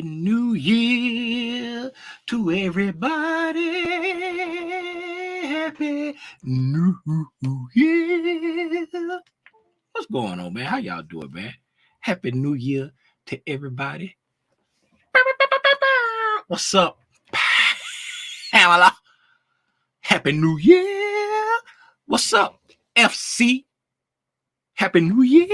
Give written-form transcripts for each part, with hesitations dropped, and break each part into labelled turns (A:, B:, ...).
A: Happy New Year to everybody. Happy New Year. What's going on, man? How y'all doing, man? Happy New Year to everybody. What's up, Pamela? Happy New Year. What's up, FC? Happy New Year.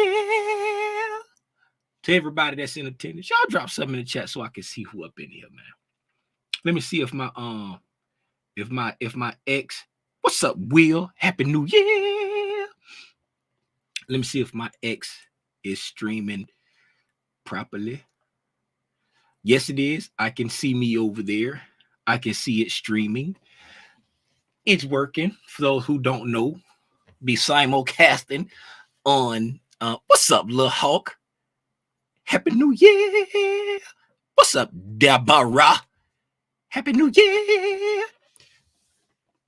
A: To everybody that's in attendance, y'all drop something in the chat so I can see who up in here, man. Let me see if my ex, what's up, Will? Happy New Year. Let me see if my ex is streaming properly. Yes, it is. I can see me over there. I can see it streaming. It's working. For those who don't know, be simulcasting on what's up, Lil Hawk? Happy New Year. What's up, Deborah? Happy New Year.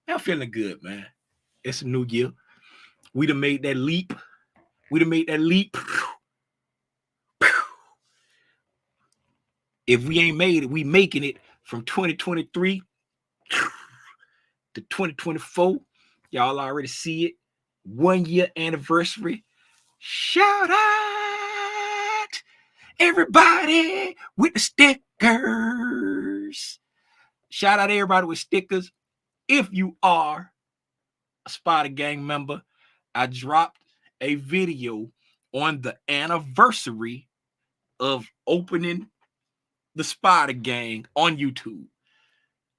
A: I'm feeling good, man. It's a new year. We done made that leap. If we ain't made it, we making it from 2023 to 2024. Y'all already see it. 1 year anniversary. Shout out everybody with the stickers. Shout out everybody with stickers. If you are a Spider Gang member, I dropped a video on the anniversary of opening the Spider Gang on YouTube.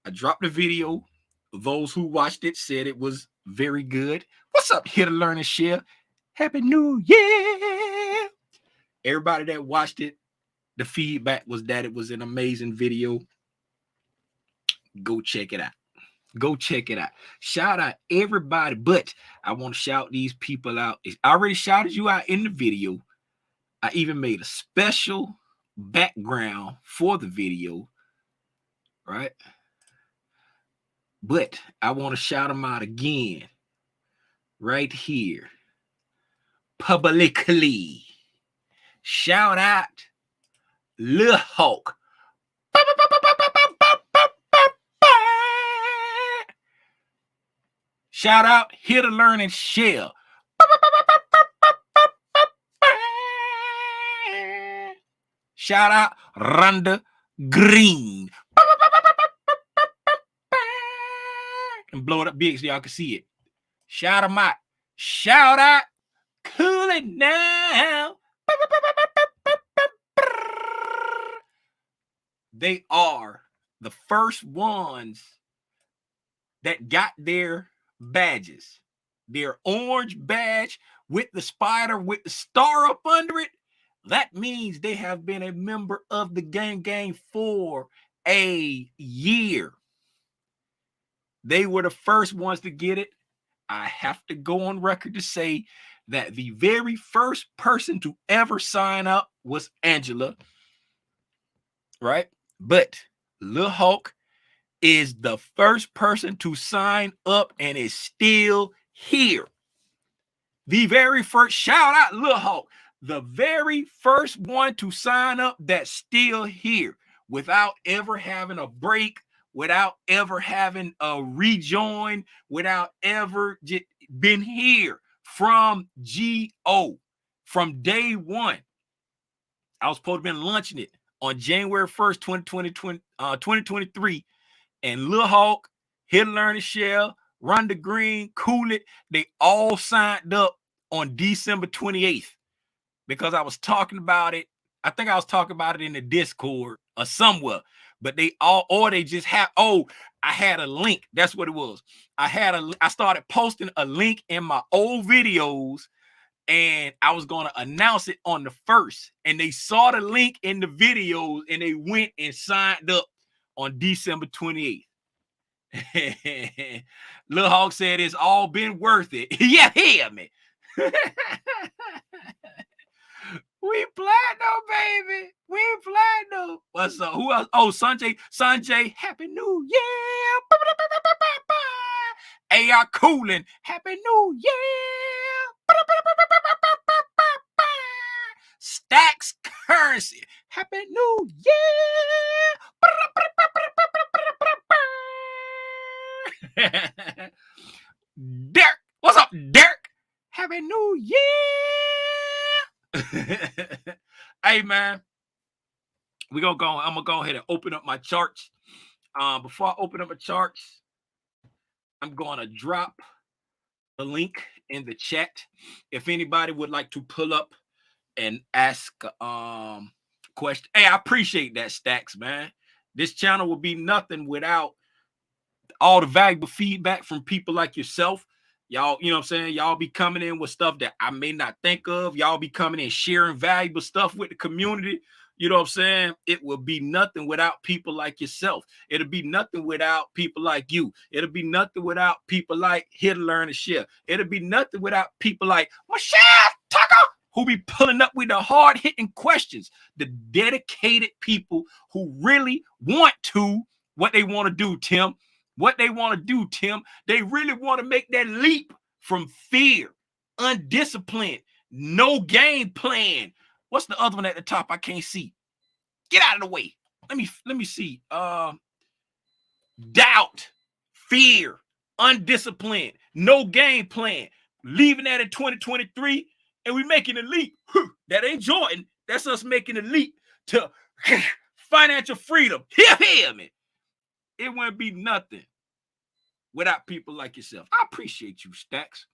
A: I dropped the video. Those who watched it said it was very good. What's up, here to learn and share? Happy New Year. Everybody that watched it, the feedback was that it was an amazing video. Go check it out. Go check it out. Shout out everybody, but I want to shout these people out. I already shouted you out in the video. I even made a special background for the video, right? But I want to shout them out again right here publicly. Shout out Lil Hawk. Shout out here to learn and share. Shout out Rhonda Green. And blow it up big so y'all can see it. Shout them out. Shout out Cool It Now. They are the first ones that got their badges. Their orange badge with the spider with the star up under it. That means they have been a member of the gang for a year. They were the first ones to get it. I have to go on record to say that the very first person to ever sign up was Angela, right? But Lil Hawk is the first person to sign up and is still here. The very first, shout out Lil Hawk, the very first one to sign up that's still here without ever having a break, without ever having a rejoin, without ever been here from GO, from day one. I was supposed to have been launching it on January 1st, 2023. And Lil Hawk, Here to Learn and Share, Rhonda Green, Cool It, they all signed up on December 28th because I was talking about it. I think I was talking about it in the Discord or somewhere, but they all, or they just have, I had a link. That's what it was. I started posting a link in my old videos and I was going to announce it on the 1st. And they saw the link in the videos and they went and signed up on December 28th. Lil Hawk said it's all been worth it. Yeah, hear me. We platinum, baby. We platinum. What's up? Who else? Oh, Sanjay, Happy New Year. AR Coolin, Happy New Year. Stacks Currency. Happy New Year. Derek, what's up, Derek? Happy New Year. Hey, man, I'm gonna go ahead and open up my charts. Before I open up my charts, I'm gonna drop the link in the chat. If anybody would like to pull up and ask question. Hey, I appreciate that, Stacks, man. This channel would be nothing without all the valuable feedback from people like yourself. Y'all, you know what I'm saying? Y'all be coming in with stuff that I may not think of. Y'all be coming in sharing valuable stuff with the community. You know what I'm saying? It will be nothing without people like yourself. It'll be nothing without people like you. It'll be nothing without people like Here to Learn and Share. It'll be nothing without people like Michelle Tucker, who be pulling up with the hard-hitting questions. The dedicated people who really want to, what they want to do, Tim. What they want to do, Tim. They really want to make that leap from fear, undisciplined, no game plan. What's the other one at the top? I can't see. Get out of the way. Let me see. Doubt, fear, undisciplined, no game plan. Leaving that in 2023, and we making a leap. That ain't Jordan. That's us making a leap to financial freedom. Hear me. It wouldn't be nothing without people like yourself. I appreciate you, Stacks.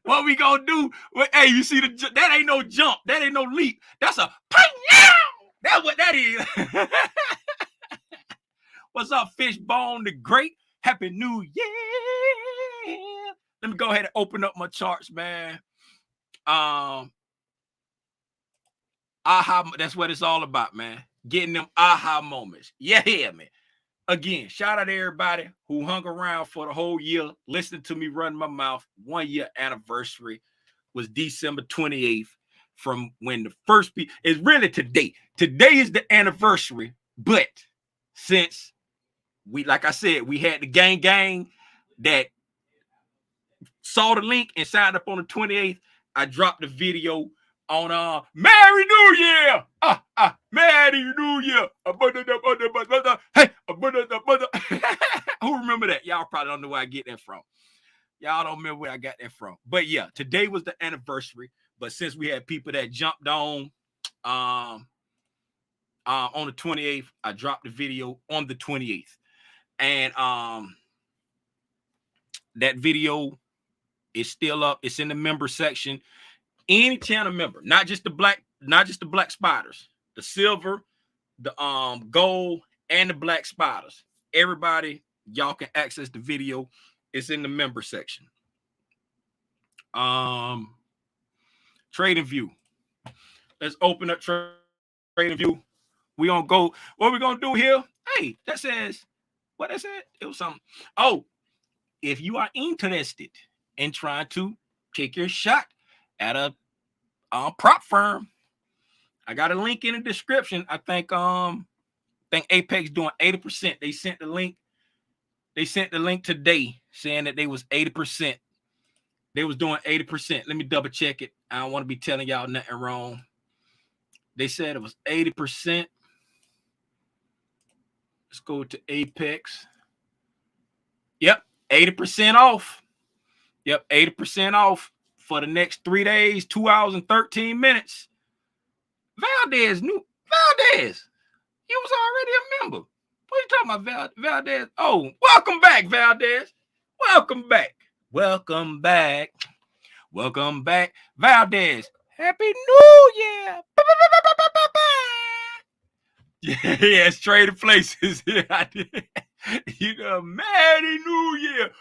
A: What we gonna do? Hey, you see that ain't no jump. That ain't no leap. That's a that's what that is. What's up, Fishbone the Great? Happy New Year. Let me go ahead and open up my charts, man. Aha, that's what it's all about, man. Getting them aha moments. Yeah, man. Again, shout out to everybody who hung around for the whole year, listening to me run my mouth. 1 year anniversary was December 28th from when the first is really today. Today is the anniversary, but since we, like I said, we had the gang that saw the link and signed up on the 28th, I dropped the video on Merry New Year. Merry New Year. Hey, who remember that? Y'all probably don't know where I get that from. Y'all don't remember where I got that from. But yeah, today was the anniversary. But since we had people that jumped on the 28th, I dropped the video on the 28th. And that video is still up. It's in the member section. Any channel member, not just the black spiders, the silver, the gold, and the black spiders. Everybody, y'all can access the video. It's in the member section. Trading View. Let's open up Trading View. We gonna go. What we gonna do here? Hey, that says what that said? It was something. Oh, if you are interested in trying to take your shot at a prop firm, I got a link in the description. I think Apex doing 80%. They sent the link. They sent the link today saying that they was 80%. They was doing 80%. Let me double check it. I don't want to be telling y'all nothing wrong. They said it was 80%. Let's go to Apex. Yep, 80% off. Yep, 80% off for the next 3 days, 2 hours and 13 minutes. Valdez, you was already a member. What are you talking about, Valdez? Oh, welcome back, Valdez. Welcome back. Welcome back. Welcome back, Valdez. Happy New Year. Yeah, it's trading places. Yeah, I did. You know, Merry New Year.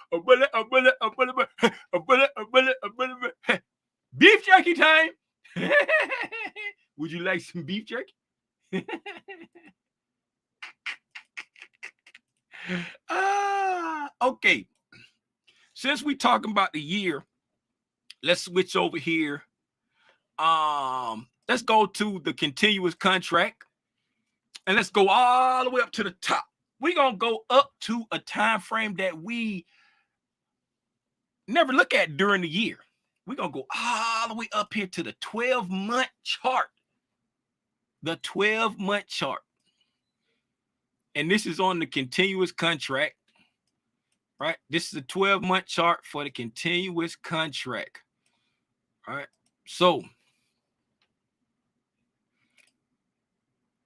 A: Beef jerky time. Would you like some beef jerky? Okay. Since we talking about the year, let's switch over here. Let's go to the continuous contract. And let's go all the way up to the top. We're going to go up to a time frame that we never look at during the year. We're going to go all the way up here to the 12-month chart. The 12-month chart. And this is on the continuous contract, right? This is a 12-month chart for the continuous contract, right? So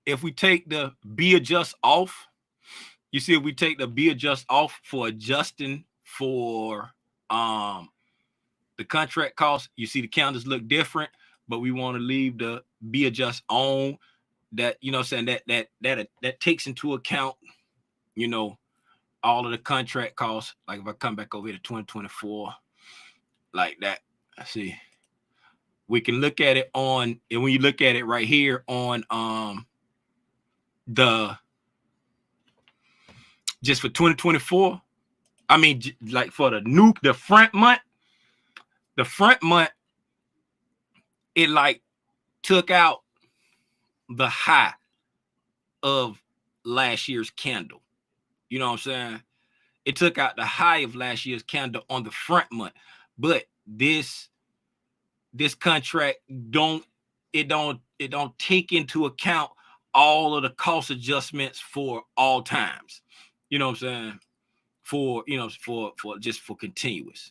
A: if we take the B adjust off, you see if we take the B adjust off for adjusting for the contract cost, you see the calendars look different, but we want to leave the B adjust on. That, you know what I'm saying, that takes into account, you know, all of the contract costs. Like if I come back over here to 2024, like that, I see we can look at it on, and when you look at it right here on the just for 2024, I mean, like for the front month, it like took out the high of last year's candle. You know what I'm saying? It took out the high of last year's candle on the front month. But this contract don't take into account all of the cost adjustments for all times. You know what I'm saying? For, you know, for just for continuous,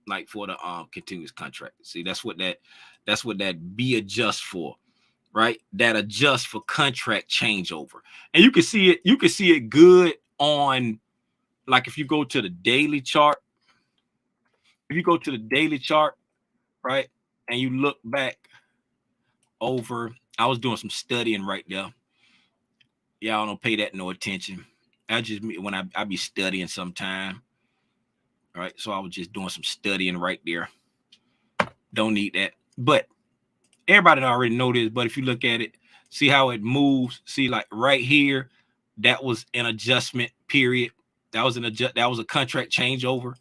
A: like for the continuous contract. See, that's what that B adjusts for, right? That adjusts for contract changeover. And you can see it good on, like if you go to the daily chart, right, and you look back over, I was doing some studying right there. Y'all don't pay that no attention. I just, when I be studying sometime, right? So I was just doing some studying right there. Don't need that. But everybody already know this, but if you look at it, see how it moves. See, like right here, that was an adjustment period. That was a contract changeover.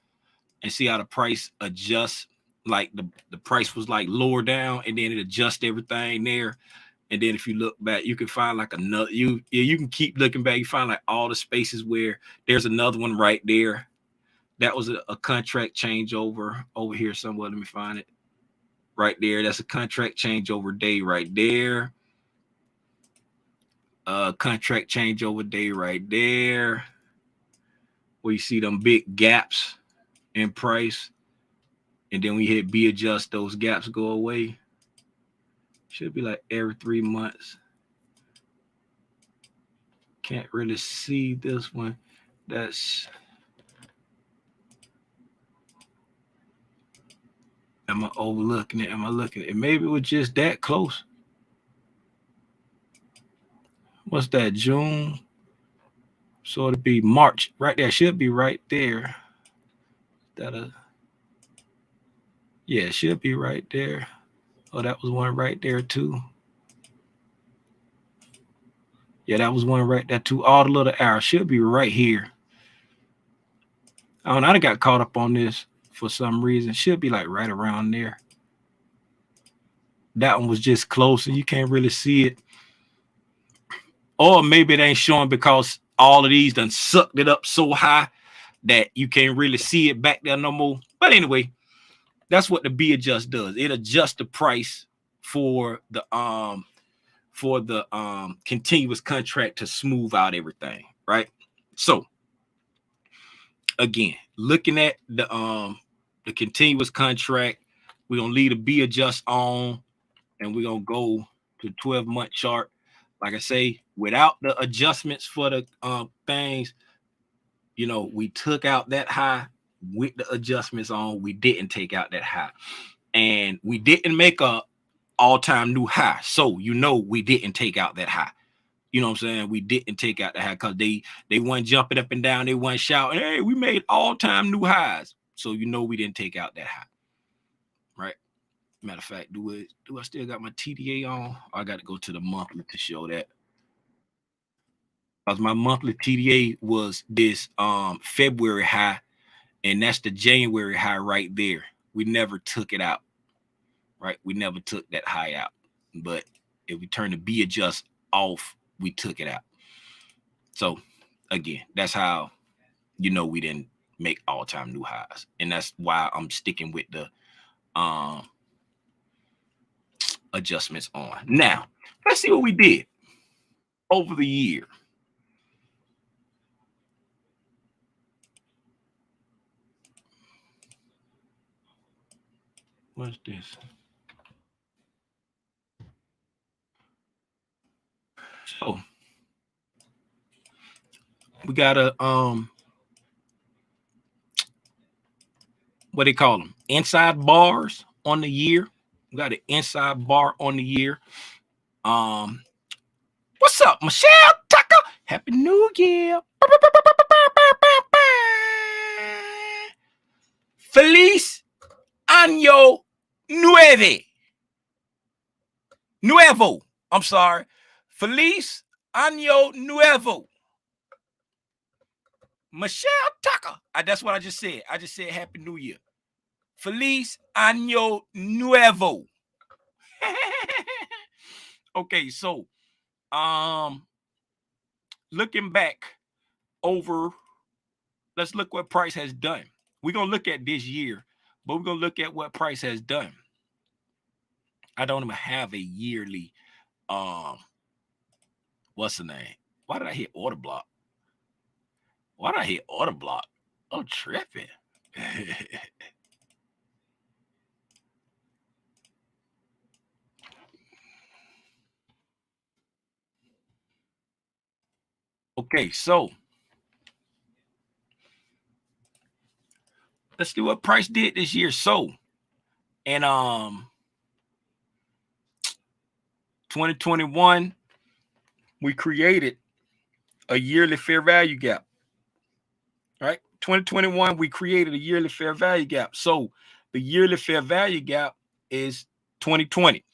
A: And see how the price adjusts. Like the price was like lower down, and then it adjusts everything there. And then if you look back, you can find like another, you can keep looking back. You find like all the spaces where there's another one right there. That was a contract changeover over here somewhere. Let me find it. Right there. That's a contract changeover day right there. Contract changeover day right there. Where you see them big gaps in price. And then we hit B adjust, those gaps go away. Should be like every 3 months. Can't really see this one. That's, am I overlooking it? Am I looking at it? Maybe it was just that close. What's that, June? So it'd be March. Right there. Should be right there. Yeah, it should be right there. Oh, that was one right there too. Yeah, that was one right there too. All the little arrows should be right here. I don't know, I got caught up on this for some reason. Should be like right around there. That one was just close and you can't really see it. Or maybe it ain't showing because all of these done sucked it up so high that you can't really see it back there no more. But anyway, that's what the B adjust does. It adjusts the price for the continuous contract to smooth out everything, right? So again, looking at the continuous contract, we're gonna leave the B adjust on, and we're gonna go to 12-month chart. Like I say, without the adjustments for the things, you know, we took out that high. With the adjustments on, we didn't take out that high, and we didn't make a all-time new high. So you know we didn't take out that high. You know what I'm saying? We didn't take out the high because they weren't jumping up and down. They weren't shouting, "Hey, we made all-time new highs." So you know we didn't take out that high, right? Matter of fact, do I still got my TDA on? I got to go to the monthly to show that. Because my monthly TDA was this February high, and that's the January high right there. We never took it out, right? We never took that high out. But if we turn the B adjust off, we took it out. So again, that's how you know we didn't make all-time new highs. And that's why I'm sticking with the adjustments on. Now, let's see what we did over the year. What's this? So we got a what they call them, inside bars on the year. We got an inside bar on the year. What's up, Michelle Tucker? Happy New Year. Feliz Año Nuevo. I'm sorry. Feliz Año Nuevo. Michelle Tucker. That's what I just said. I just said Happy New Year. Feliz Año Nuevo. Okay, so looking back over, let's look what price has done. We're gonna look at this year, but we're gonna look at what price has done. I don't even have a yearly what's the name? Why did I hit order block? Why did I hit order block? I'm tripping. Okay, so let's see what price did this year. So, and 2021, we created a yearly fair value gap. Right? 2021, we created a yearly fair value gap. So the yearly fair value gap is 2020.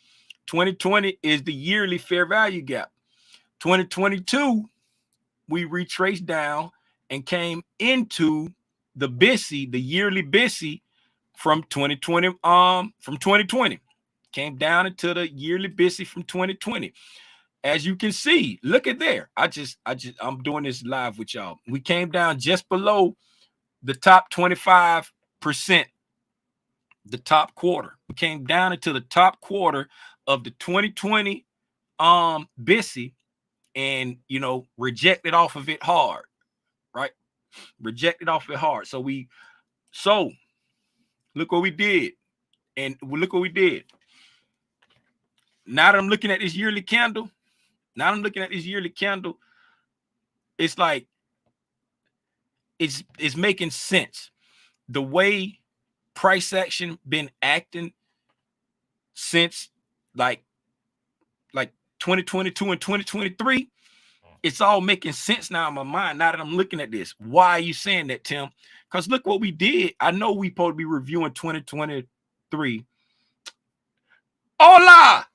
A: 2020 is the yearly fair value gap. 2022, we retraced down and came into the BISI, the yearly BISI from 2020. From 2020, came down into the yearly BISI from 2020. As you can see, look at there. I'm doing this live with y'all. We came down just below the top 25%, the top quarter. We came down into the top quarter of the 2020 BISI, and rejected off of it hard, right? Rejected off it hard. So look what we did. And look what we did. Now that I'm looking at this yearly candle, it's like it's making sense. The way price action been acting since like 2022 and 2023, it's all making sense now in my mind. Now that I'm looking at this, why are you saying that, Tim? Because look what we did. I know we supposed to be reviewing 2023. Hola,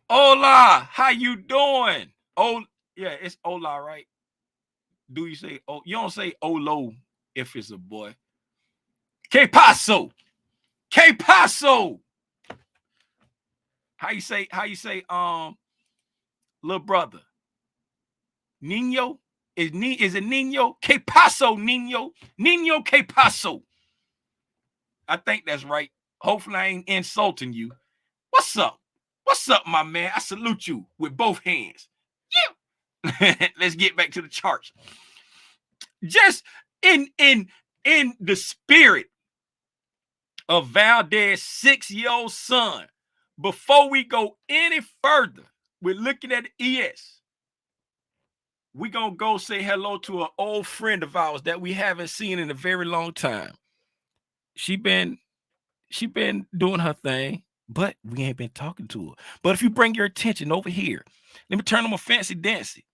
A: how you doing? Oh yeah, it's hola, right? Do you say you don't say olo if it's a boy? Que paso? How you say little brother? Nino? Is it Nino? Que paso, Nino? Nino que paso. I think that's right. Hopefully I ain't insulting you. What's up? What's up, my man? I salute you with both hands. Yeah. Let's get back to the charts. Just in the spirit of Valdez's 6-year-old son, before we go any further, we're looking at ES. We're going to go say hello to an old friend of ours that we haven't seen in a very long time. She been doing her thing, but we ain't been talking to her. But if you bring your attention over here, let me turn on my fancy dancy.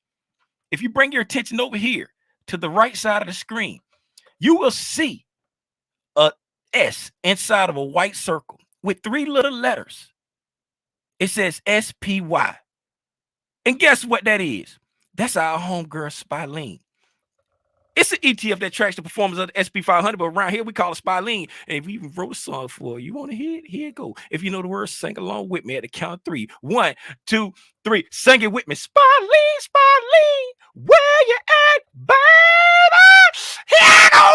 A: If you bring your attention over here to the right side of the screen, you will see a S inside of a white circle with 3 little letters. It says SPY. And guess what that is? That's our homegirl Spylene. It's an ETF that tracks the performance of the SP 500, but around here we call it Spylene. And if we even wrote a song for you, want to hear it? Here it go. If you know the words, sing along with me at the count of 3. 1, 2, 3. Sing it with me. Spylene, where you at, baby? Here I go.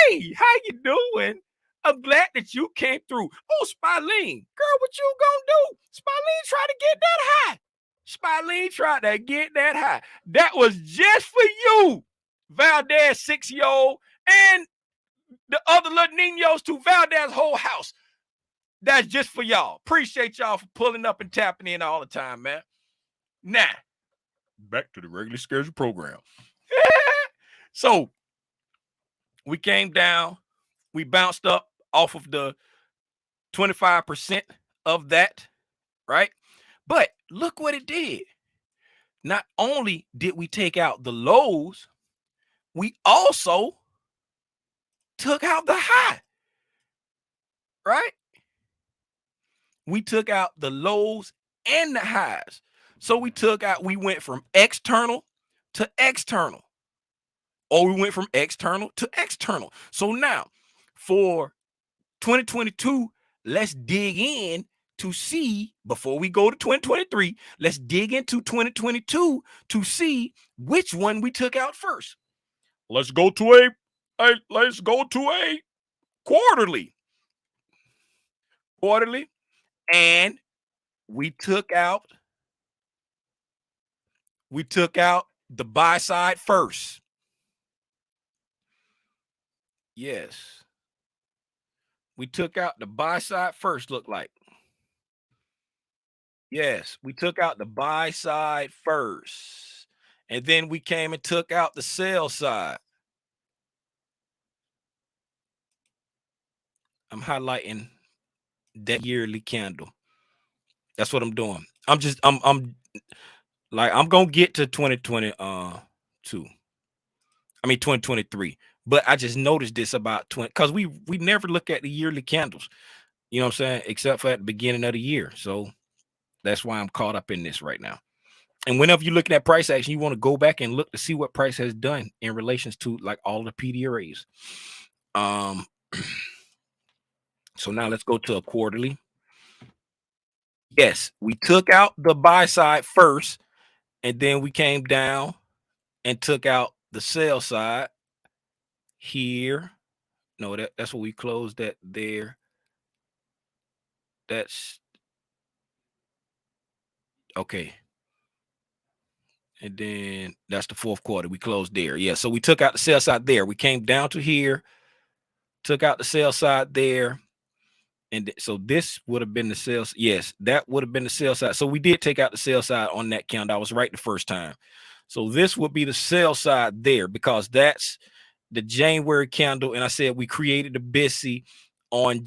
A: Hey, how you doing? I'm glad that you came through. Oh, Spilene, girl, what you gonna do? Spilene tried to get that high. Spilene tried to get that high. That was just for you, Valdez 6-year-old, and the other little niños to Valdez whole house. That's just for y'all. Appreciate y'all for pulling up and tapping in all the time, man. Now, back to the regular schedule program. So we came down, we bounced up off of the 25% of that, right? But look what it did. Not only did we take out the lows, we also took out the high, right? We took out the lows and the highs. So we went from external to external, or we went from external to external. So now for 2022, let's dig in to see, before we go to 2023, let's dig into 2022 to see which one we took out first. Let's go to a quarterly, and we took out the buy side first. Yes, we took out the buy side first. Look like, yes, we took out the buy side first, and then we came and took out the sell side. I'm highlighting that yearly candle. That's what I'm doing. I'm gonna get to 2022. I mean 2023. But I just noticed this about 20, because we never look at the yearly candles, you know what I'm saying, except for at the beginning of the year. So that's why I'm caught up in this right now. And whenever you're looking at price action, you want to go back and look to see what price has done in relations to like all the PDRAs. So now let's go to a quarterly. Yes, we took out the buy side first, and then we came down and took out the sell side here. No, that's what we closed at there. That's okay. And then that's the fourth quarter. We closed there. Yeah. So we took out the sell side there. We came down to here, took out the sell side there. And so this would have been the sales. Yes, that would have been the sell side. So we did take out the sell side on that count. I was right the first time. So this would be the sell side there, because that's the January candle. And I said we created the BISI in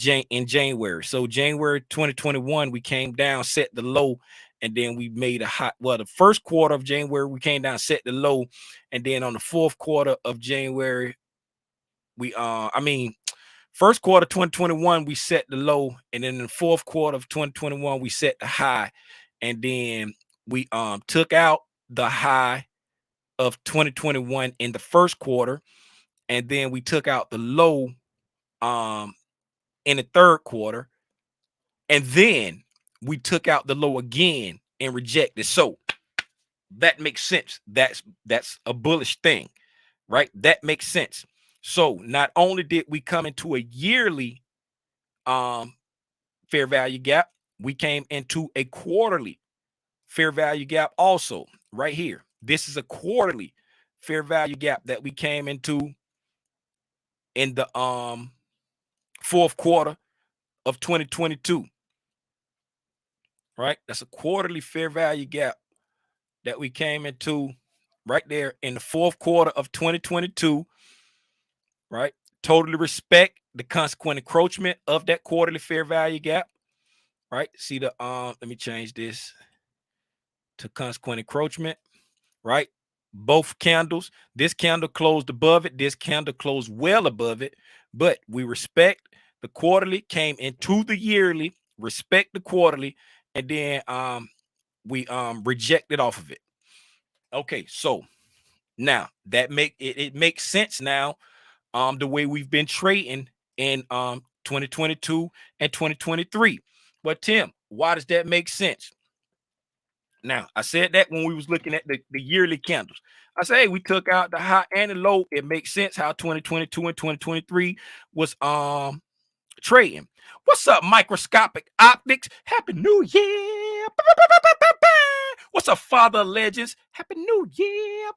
A: January. So January 2021, we came down, set the low, and then we made a hot. Well, the first quarter of January, we came down, set the low, and then on the fourth quarter of January, first quarter 2021, we set the low, and then in the fourth quarter of 2021, we set the high, and then we took out the high of 2021 in the first quarter, and then we took out the low in the third quarter, and then we took out the low again and rejected. So that makes sense. That's a bullish thing, right? That makes sense. So not only did we come into a yearly fair value gap, we came into a quarterly fair value gap also right here. This is a quarterly fair value gap that we came into in the fourth quarter of 2022. Right? That's a quarterly fair value gap that we came into right there in the fourth quarter of 2022. Right? Totally respect the consequent encroachment of that quarterly fair value gap. Right? See the let me change this to consequent encroachment. Right? Both candles. This candle closed above it. This candle closed well above it. But we respect the quarterly, came into the yearly, respect the quarterly, and then we rejected off of it. Okay, so now that it makes sense now, the way we've been trading in 2022 and 2023. But Tim, why does that make sense? Now, I said that when we was looking at the yearly candles. I say, hey, we took out the high and the low. It makes sense how 2022 and 2023 was trading. What's up, microscopic optics? Happy New Year. What's up, Father Legends? Happy New Year.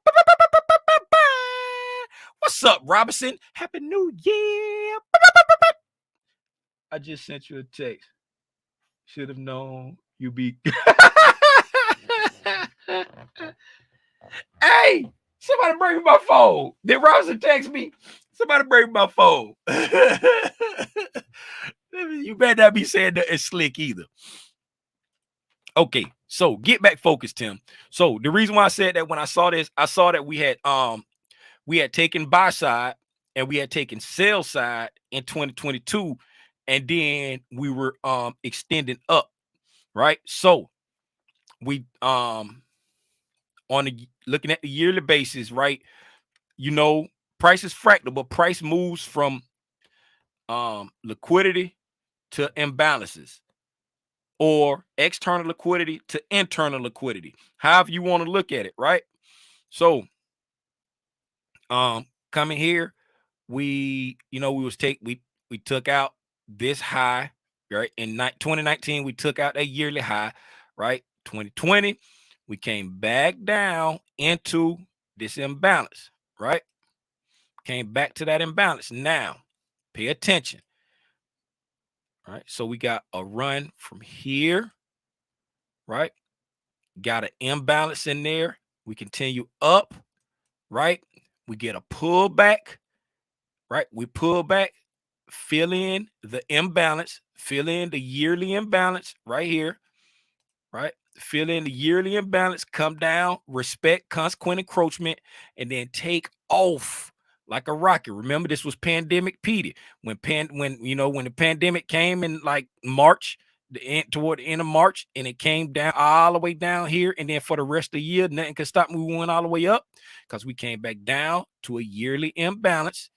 A: What's up, Robinson? Happy New Year. I just sent you a text. Should have known you be. Hey, somebody bring me my phone. Did Robinson text me? Somebody bring me my phone. You better not be saying that it's slick either. Okay, so get back focused, Tim. So the reason why I said that when I saw this, I saw that we had taken buy side and we had taken sell side in 2022, and then we were extending up, right? So we on the looking at the yearly basis, right? You know, price is fractal, but price moves from liquidity to imbalances, or external liquidity to internal liquidity, however you want to look at it, right? So coming here, we we took out this high, right? In 2019 we took out a yearly high, right? 2020 we came back down into this imbalance, right? Came back to that imbalance. Now pay attention. All right, so we got a run from here, right? Got an imbalance in there. We continue up, right? We get a pullback, right? We pull back, fill in the imbalance, fill in the yearly imbalance right here, right? Fill in the yearly imbalance, come down, respect consequent encroachment, and then take off like a rocket. Remember, this was pandemic PD. When the pandemic came in like March, toward the end of March, and it came down all the way down here, and then for the rest of the year, nothing could stop me. We went all the way up because we came back down to a yearly imbalance,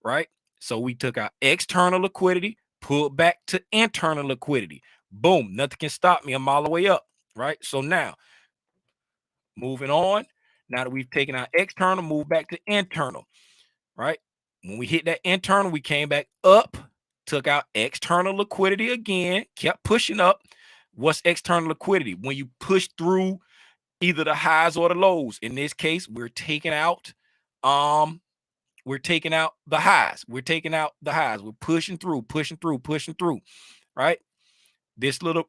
A: right? So we took our external liquidity, pulled back to internal liquidity. Boom, nothing can stop me. I'm all the way up, right? So now, moving on, now that we've taken our external, move back to internal, right? When we hit that internal, we came back up, took out external liquidity again, kept pushing up. What's external liquidity? When you push through either the highs or the lows. In this case, we're taking out the highs. We're taking out the highs. We're pushing through, right? This little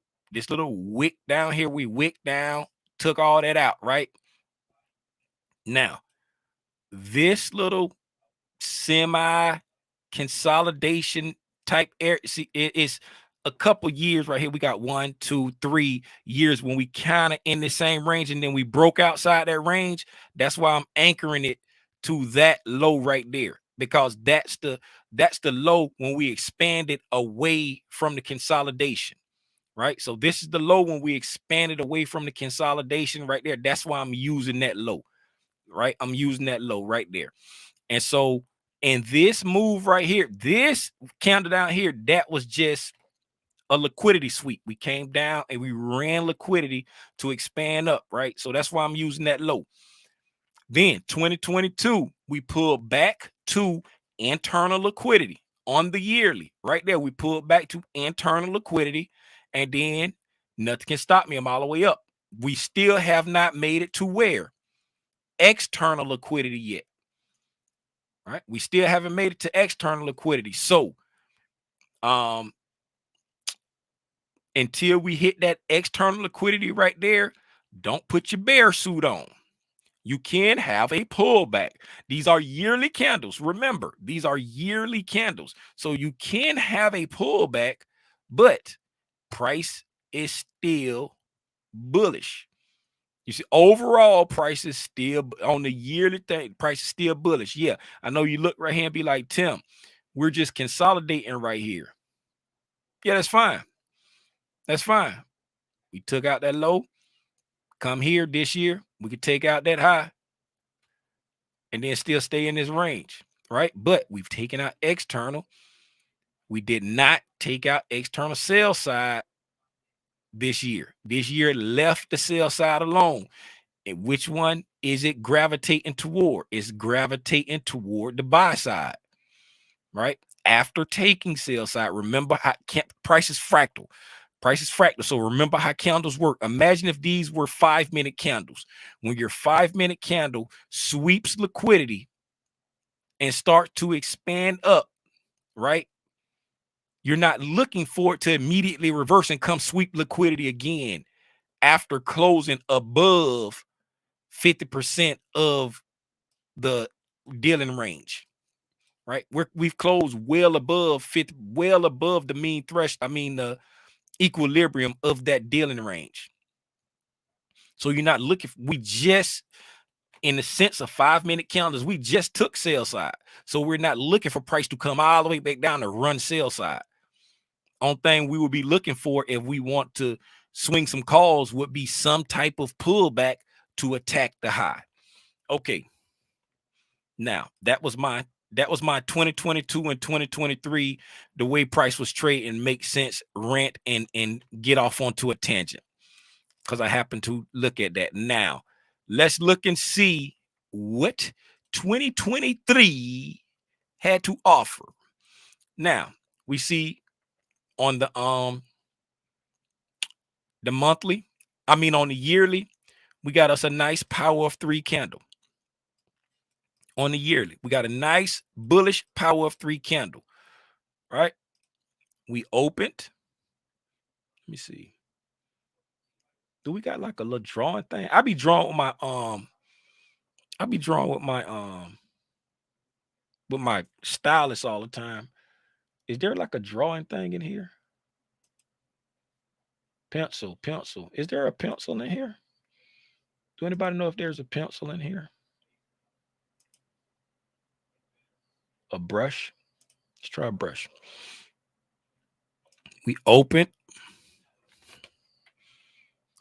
A: wick down here, we wick down, took all that out, right? Now, this little semi consolidation type area, see, it's a couple years right here. We got 1, 2, 3 years when we kind of in the same range, and then we broke outside that range. That's why I'm anchoring it to that low right there, because that's the low when we expanded away from the consolidation, right? So this is the low when we expanded away from the consolidation right there. That's why I'm using that low, right? I'm using that low right there. And so in this move right here, this candle down here, that was just a liquidity sweep. We came down and we ran liquidity to expand up, right? So that's why I'm using that low. Then 2022, we pulled back to internal liquidity on the yearly. Right there, we pulled back to internal liquidity, and then nothing can stop me. I'm all the way up. We still have not made it to where? External liquidity yet. Right? We still haven't made it to external liquidity. So until we hit that external liquidity right there, don't put your bear suit on. You can have a pullback. These are yearly candles. Remember, these are yearly candles. So you can have a pullback, but price is still bullish. You see, overall price is still on the yearly thing. Price is still bullish. Yeah, I know you look right here and be like, Tim, we're just consolidating right here. Yeah, that's fine. That's fine. We took out that low. Come here this year, we could take out that high and then still stay in this range, right? But we've taken out external. We did not take out external sell side. this year. This year left the sell side alone. And which one is it gravitating toward? It's gravitating toward the buy side, right? After taking sell side, remember how price is fractal. Price is fractal. So remember how candles work. Imagine if these were 5-minute candles. When your 5-minute candle sweeps liquidity and start to expand up, right? You're not looking for it to immediately reverse and come sweep liquidity again after closing above 50% of the dealing range, right? We've closed well above 50, well above the mean threshold. I mean, the equilibrium of that dealing range. So you're not looking, we just, in the sense of 5-minute candles, we just took sell side. So we're not looking for price to come all the way back down to run sell side. Only thing we would be looking for if we want to swing some calls would be some type of pullback to attack the high. Okay. Now that was my 2022 and 2023, the way price was trading makes sense, rant and get off onto a tangent because I happen to look at that. Now let's look and see what 2023 had to offer. Now we see on the monthly, on the yearly, we got us a nice power of 3 candle. On the yearly, we got a nice bullish power of 3 candle, right? We opened. Let me see. Do we got like a little drawing thing? I be drawing with my stylus all the time. Is there like a drawing thing in here? Pencil. Is there a pencil in here? Do anybody know if there's a pencil in here? A brush? Let's try a brush. We open.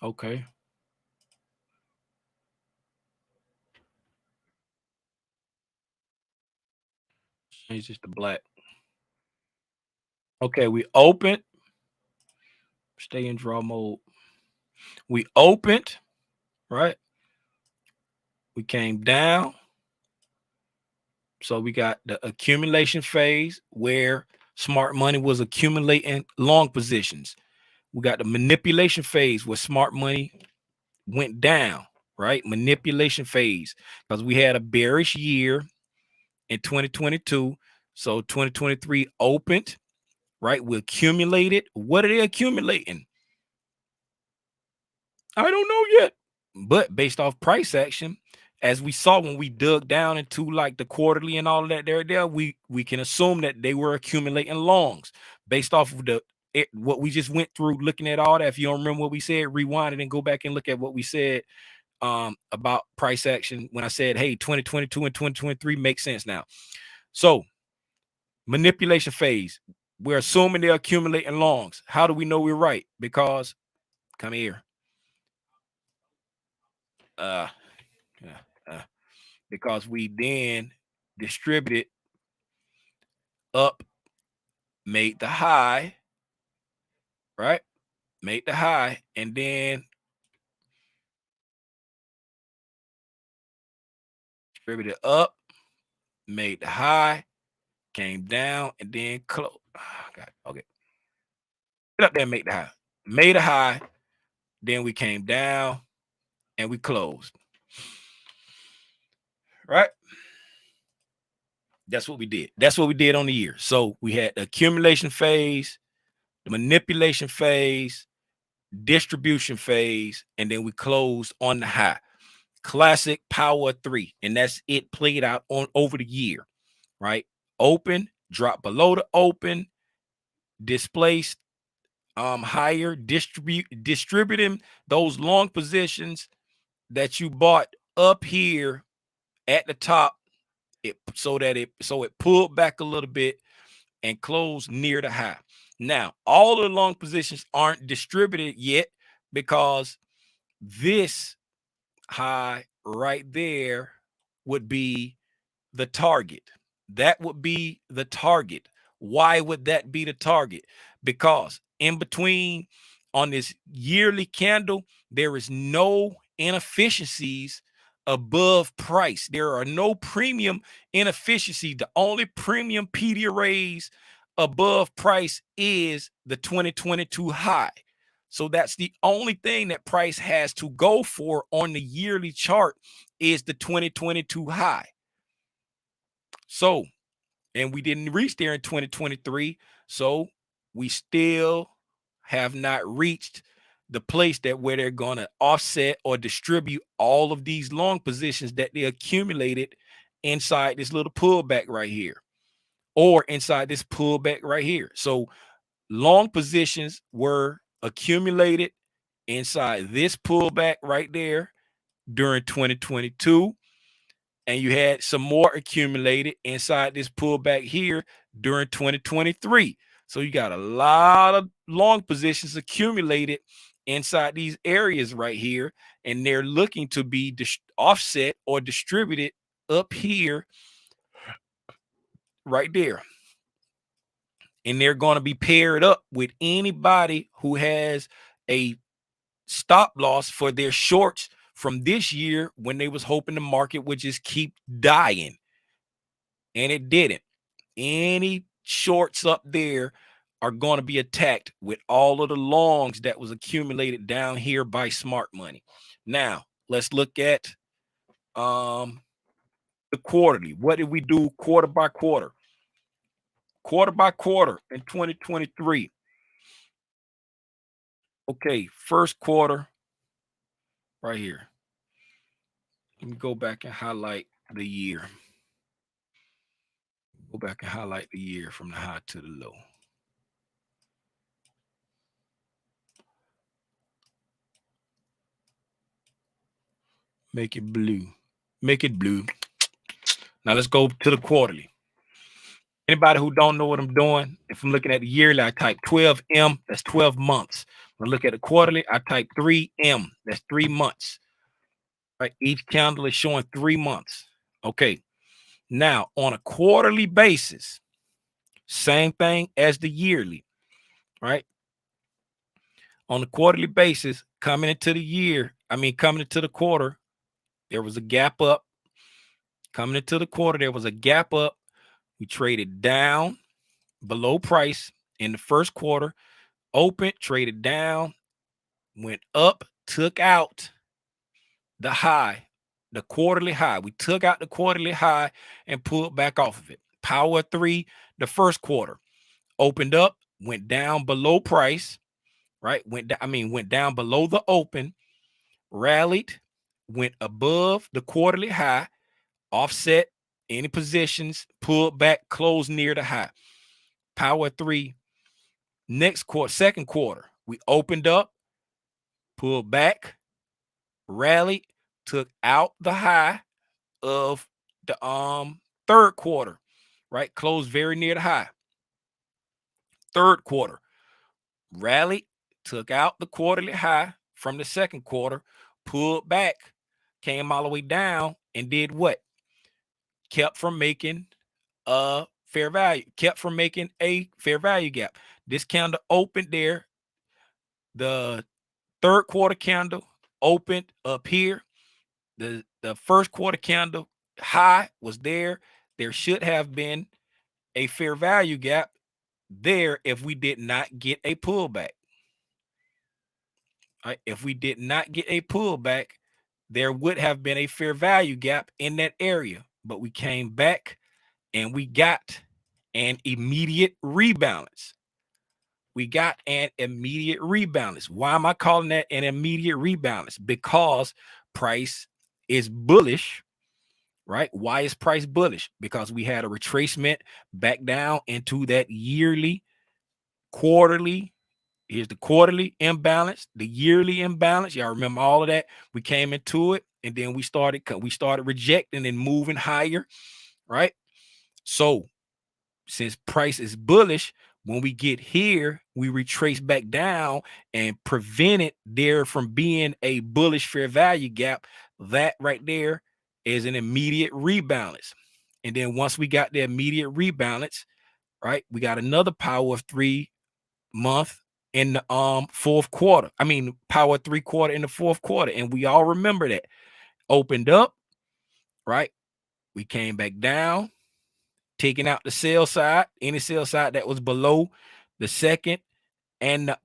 A: Okay. Change this to black. Okay, we opened. Stay in draw mode. We opened, right? We came down. So we got the accumulation phase where smart money was accumulating long positions. We got the manipulation phase where smart money went down, right? Manipulation phase, because we had a bearish year in 2022. So 2023 opened, right? We accumulated. What are they accumulating? I don't know yet. But based off price action, as we saw when we dug down into like the quarterly and all of that there, we can assume that they were accumulating longs based off of what we just went through, looking at all that. If you don't remember what we said, rewind it and go back and look at what we said about price action when I said, hey, 2022 and 2023 make sense now. So manipulation phase, we're assuming they're accumulating longs. How do we know we're right? Because come here. Because we then distributed up, made the high, right? Made the high, and then distributed up, made the high, came down, and then close. Oh, God, okay. Get up there and make the high. Made a high, then we came down and we closed. Right? That's what we did. That's what we did on the year. So we had the accumulation phase, the manipulation phase, distribution phase, and then we closed on the high. Classic power 3, and that's it played out on over the year, right? Open, drop below the open, displaced higher, distributing those long positions that you bought up here at the top, so it pulled back a little bit and closed near the high. Now, all the long positions aren't distributed yet because this high right there would be the target. That would be the target. Why would that be the target? Because in between on this yearly candle, there is no inefficiencies above price. There are no premium inefficiencies. The only premium PD arrays above price is the 2022 high. So that's the only thing that price has to go for on the yearly chart is the 2022 high. So, and we didn't reach there in 2023. So we still have not reached the place that where they're going to offset or distribute all of these long positions that they accumulated inside this little pullback right here, or inside this pullback right here. So long positions were accumulated inside this pullback right there during 2022, and you had some more accumulated inside this pullback here during 2023. So you got a lot of long positions accumulated inside these areas right here, and they're looking to be offset or distributed up here right there. And they're going to be paired up with anybody who has a stop loss for their shorts from this year when they was hoping the market would just keep dying, and it didn't. Any shorts up there are going to be attacked with all of the longs that was accumulated down here by smart money. Now let's look at the quarterly. What did we do quarter by quarter? Quarter by quarter in 2023. Okay, first quarter right here. Let me go back and highlight the year. Go back and highlight the year from the high to the low. Make it blue. Make it blue. Now let's go to the quarterly. Anybody who don't know what I'm doing, if I'm looking at the yearly, I type 12M, that's 12 months. When I look at the quarterly, I type 3M, that's 3 months. Right? Each candle is showing 3 months. Okay. Now, on a quarterly basis, same thing as the yearly, right? On a quarterly basis, coming into the year, coming into the quarter, there was a gap up. Coming into the quarter, there was a gap up. We traded down below price in the first quarter, opened, traded down, went up, took out the high, the quarterly high. We took out the quarterly high and pulled back off of it. Power 3, the first quarter, opened up, went down below price, right? Went down below the open, rallied, went above the quarterly high, offset any positions, pulled back, closed near the high. Power 3, next quarter, second quarter, we opened up, pulled back, rallied, took out the high of the third quarter, right? Closed very near the high. Third quarter, rallied, took out the quarterly high from the second quarter, pulled back, came all the way down, and did what? Kept from making a fair value gap. This candle opened there. The third quarter candle opened up here. The first quarter candle high was there. There should have been a fair value gap there if we did not get a pullback. Right? If we did not get a pullback, there would have been a fair value gap in that area. But we came back and we got an immediate rebalance. Why am I calling that an immediate rebalance? Because price is bullish, right? Why is price bullish? Because we had a retracement back down into that yearly, quarterly. Here's the quarterly imbalance, the yearly imbalance. Y'all remember all of that? We came into it, and then we started rejecting and moving higher, right? So since price is bullish, when we get here, we retrace back down and prevent it there from being a bullish fair value gap. That right there is an immediate rebalance. And then once we got the immediate rebalance, right, we got another power of 3 month in the fourth quarter. I mean, power 3/4 in the fourth quarter. And we all remember that. Opened up, right? We came back down, taking out the sell side, any sell side that was below the second and the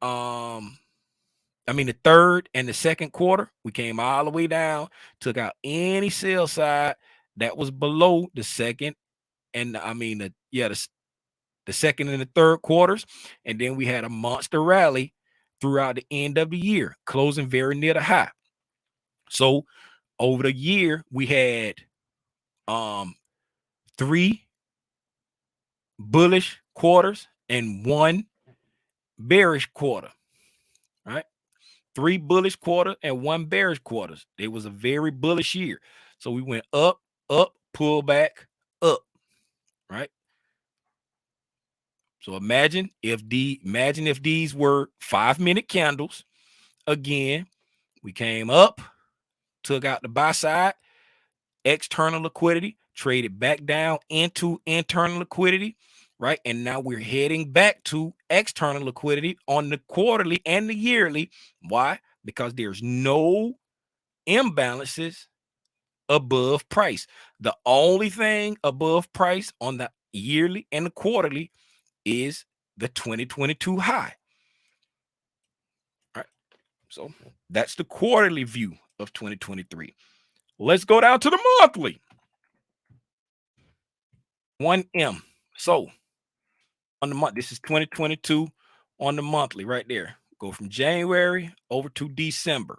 A: third and the second quarter. We came all the way down, took out any sell side that was below the second and the second and the third quarters. And then we had a monster rally throughout the end of the year, closing very near the high. So over the year, we had 3 bullish quarters and 1 bearish quarter. Right? 3 bullish quarter and 1 bearish quarters. It was a very bullish year. So we went up, pull back, up. Right? So imagine if these were 5-minute candles. Again, we came up, took out the buy side, external liquidity, traded back down into internal liquidity, right? And now we're heading back to external liquidity on the quarterly and the yearly. Why? Because there's no imbalances above price. The only thing above price on the yearly and the quarterly is the 2022 high. All right. So that's the quarterly view of 2023. Let's go down to the monthly. 1M. So on the month, this is 2022 on the monthly right there. Go from January over to December.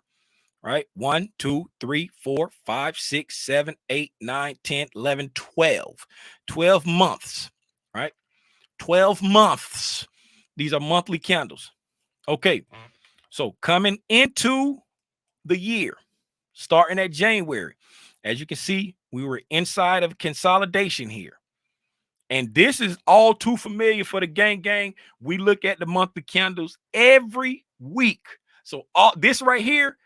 A: Right? 1, 2, 3, 4, 5, 6, 7, 8, 9, 10, 11, 12. 12 months. Right? 12 months. These are monthly candles. Okay. So coming into the year, starting at January, as you can see, we were inside of consolidation here. And this is all too familiar for the gang. We look at the monthly candles every week. So all this right here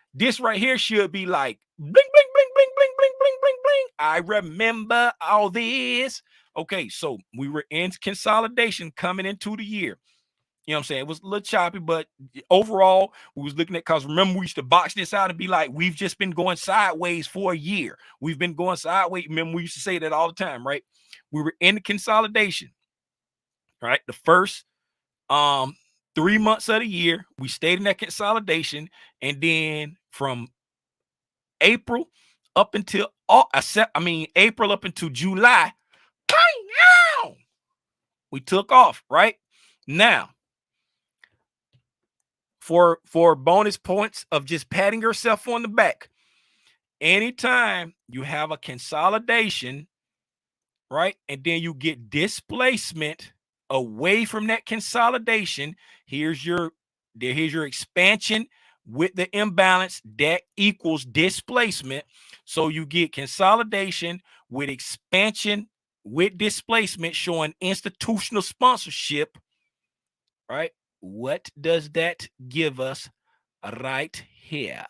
A: should be like bling, bling, bling, bling, bling, bling, bling, bling, bling. I remember all this. Okay, so we were in consolidation coming into the year. You know what I'm saying? It was a little choppy, but overall, we was looking at, because remember, we used to box this out and be like, we've just been going sideways for a year. We've been going sideways. Remember, we used to say that all the time, right? We were in the consolidation, right? The first 3 months of the year, we stayed in that consolidation. And then from April up until April up until July, we took off, right? Now, for bonus points of just patting yourself on the back, anytime you have a consolidation, right, and then you get displacement away from that consolidation, here's your expansion with the imbalance that equals displacement. So you get consolidation with expansion with displacement, showing institutional sponsorship, right? What does that give us right here?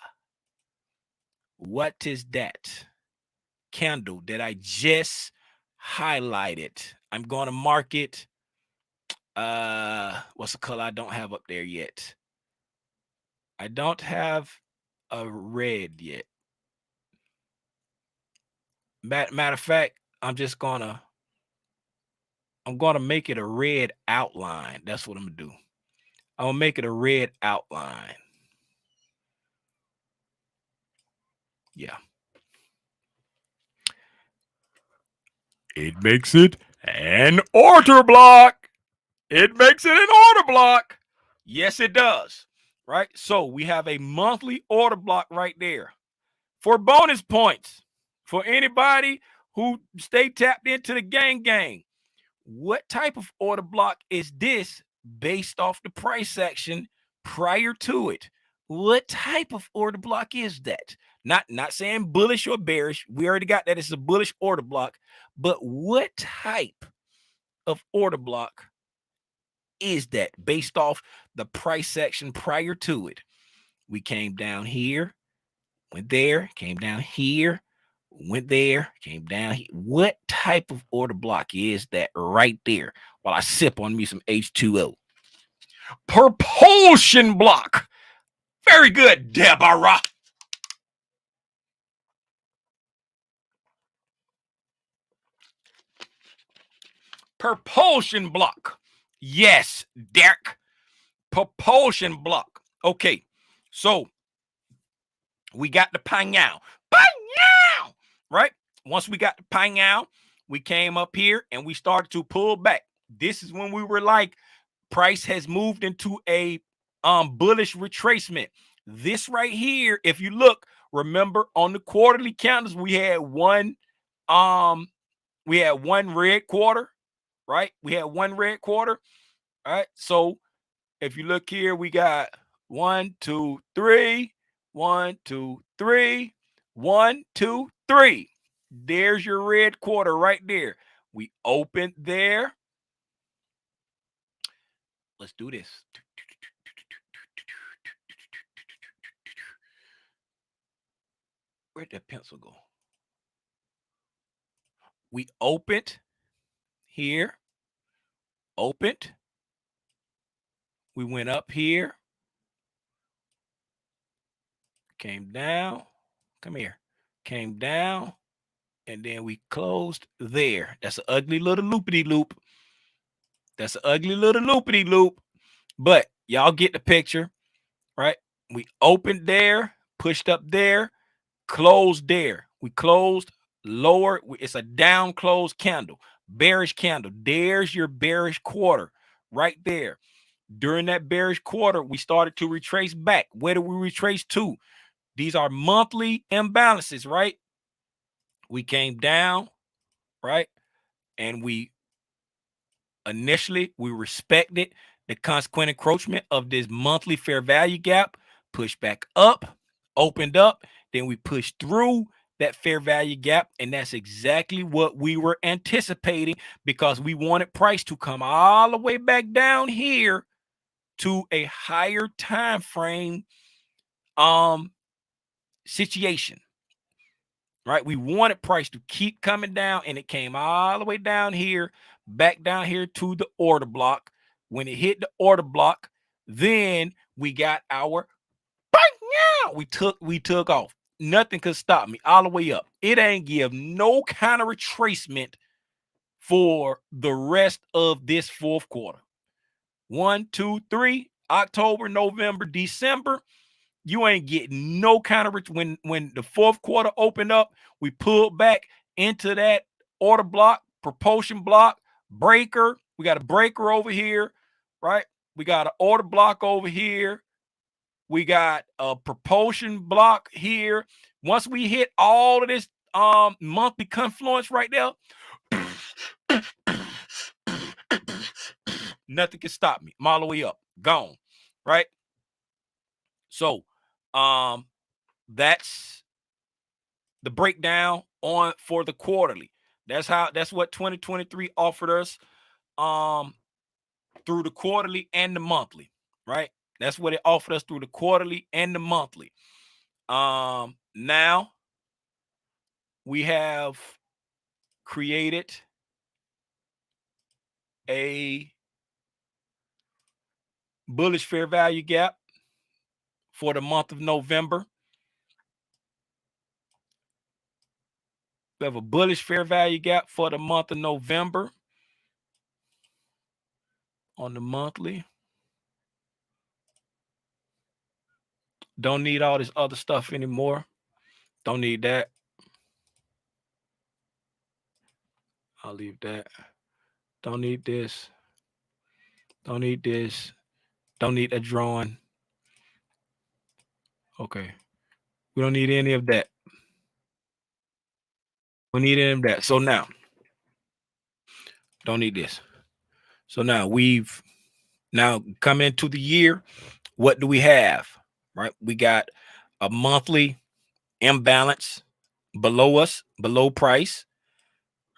A: What is that candle that I just highlighted? I'm going to mark it. What's the color I don't have up there yet? I don't have a red yet. Matter of fact, I'm gonna make it a red outline. That's what I'm gonna do. I'm gonna make it a red outline. Yeah. It makes it an order block. It makes it an order block. Yes, it does. Right? So we have a monthly order block right there. For bonus points, for anybody who stay tapped into the gang, what type of order block is this based off the price action prior to it? What type of order block is that? Not saying bullish or bearish. We already got that it's a bullish order block. But what type of order block is that based off the price action prior to it? We came down here, went there, came down here, went there, came down here. What type of order block is that right there? While I sip on me some H2O. Propulsion block. Very good, Deborah. Propulsion block. Yes, Derek. Propulsion block. Okay, so we got the pang-yow. Pang-yow! Right? Once we got the pang-yow, we came up here and we started to pull back. This is when we were like, price has moved into a bullish retracement. This right here, if you look, remember on the quarterly candles, we had one red quarter, right? We had one red quarter. All right. So if you look here, we got 1, 2, 3, 1, 2, 3, 1, 2, 3. There's your red quarter right there. We opened there. Let's do this. Where'd that pencil go? We opened here, opened. We went up here, came down, come here, came down, and then we closed there. That's an ugly little loopity-loop. That's an ugly little loopity-loop. But y'all get the picture, right? We opened there, pushed up there, closed there. We closed lower. It's a down closed candle, bearish candle. There's your bearish quarter right there. During that bearish quarter, we started to retrace back. Where do we retrace to? These are monthly imbalances, right? We came down, right? And we respected the consequent encroachment of this monthly fair value gap, pushed back up, opened up, then we pushed through that fair value gap, and that's exactly what we were anticipating, because we wanted price to come all the way back down here to a higher time frame situation, right? We wanted price to keep coming down, and it came all the way down here, back down here to the order block. When it hit the order block, then we got our we took off. Nothing could stop me all the way up. It ain't give no kind of retracement for the rest of this fourth quarter. 1, 2, 3, October, November, December. You ain't getting no kind of when the fourth quarter opened up, we pulled back into that order block, propulsion block, breaker. We got a breaker over here, right? We got an order block over here. We got a propulsion block here. Once we hit all of this monthly confluence right there, nothing can stop me. I'm all the way up, gone, right? So that's the breakdown on for the quarterly. That's what 2023 offered us through the quarterly and the monthly, right? That's what it offered us through the quarterly and the monthly. Now we have created a bullish fair value gap for the month of November. We have a bullish fair value gap for the month of November on the monthly. Don't need all this other stuff anymore. Don't need that. I'll leave that. Don't need this. Don't need this. Don't need a drawing. Okay. We don't need any of that. We need any of that. So now, don't need this. So now we've come into the year. What do we have? Right? We got a monthly imbalance below us, below price.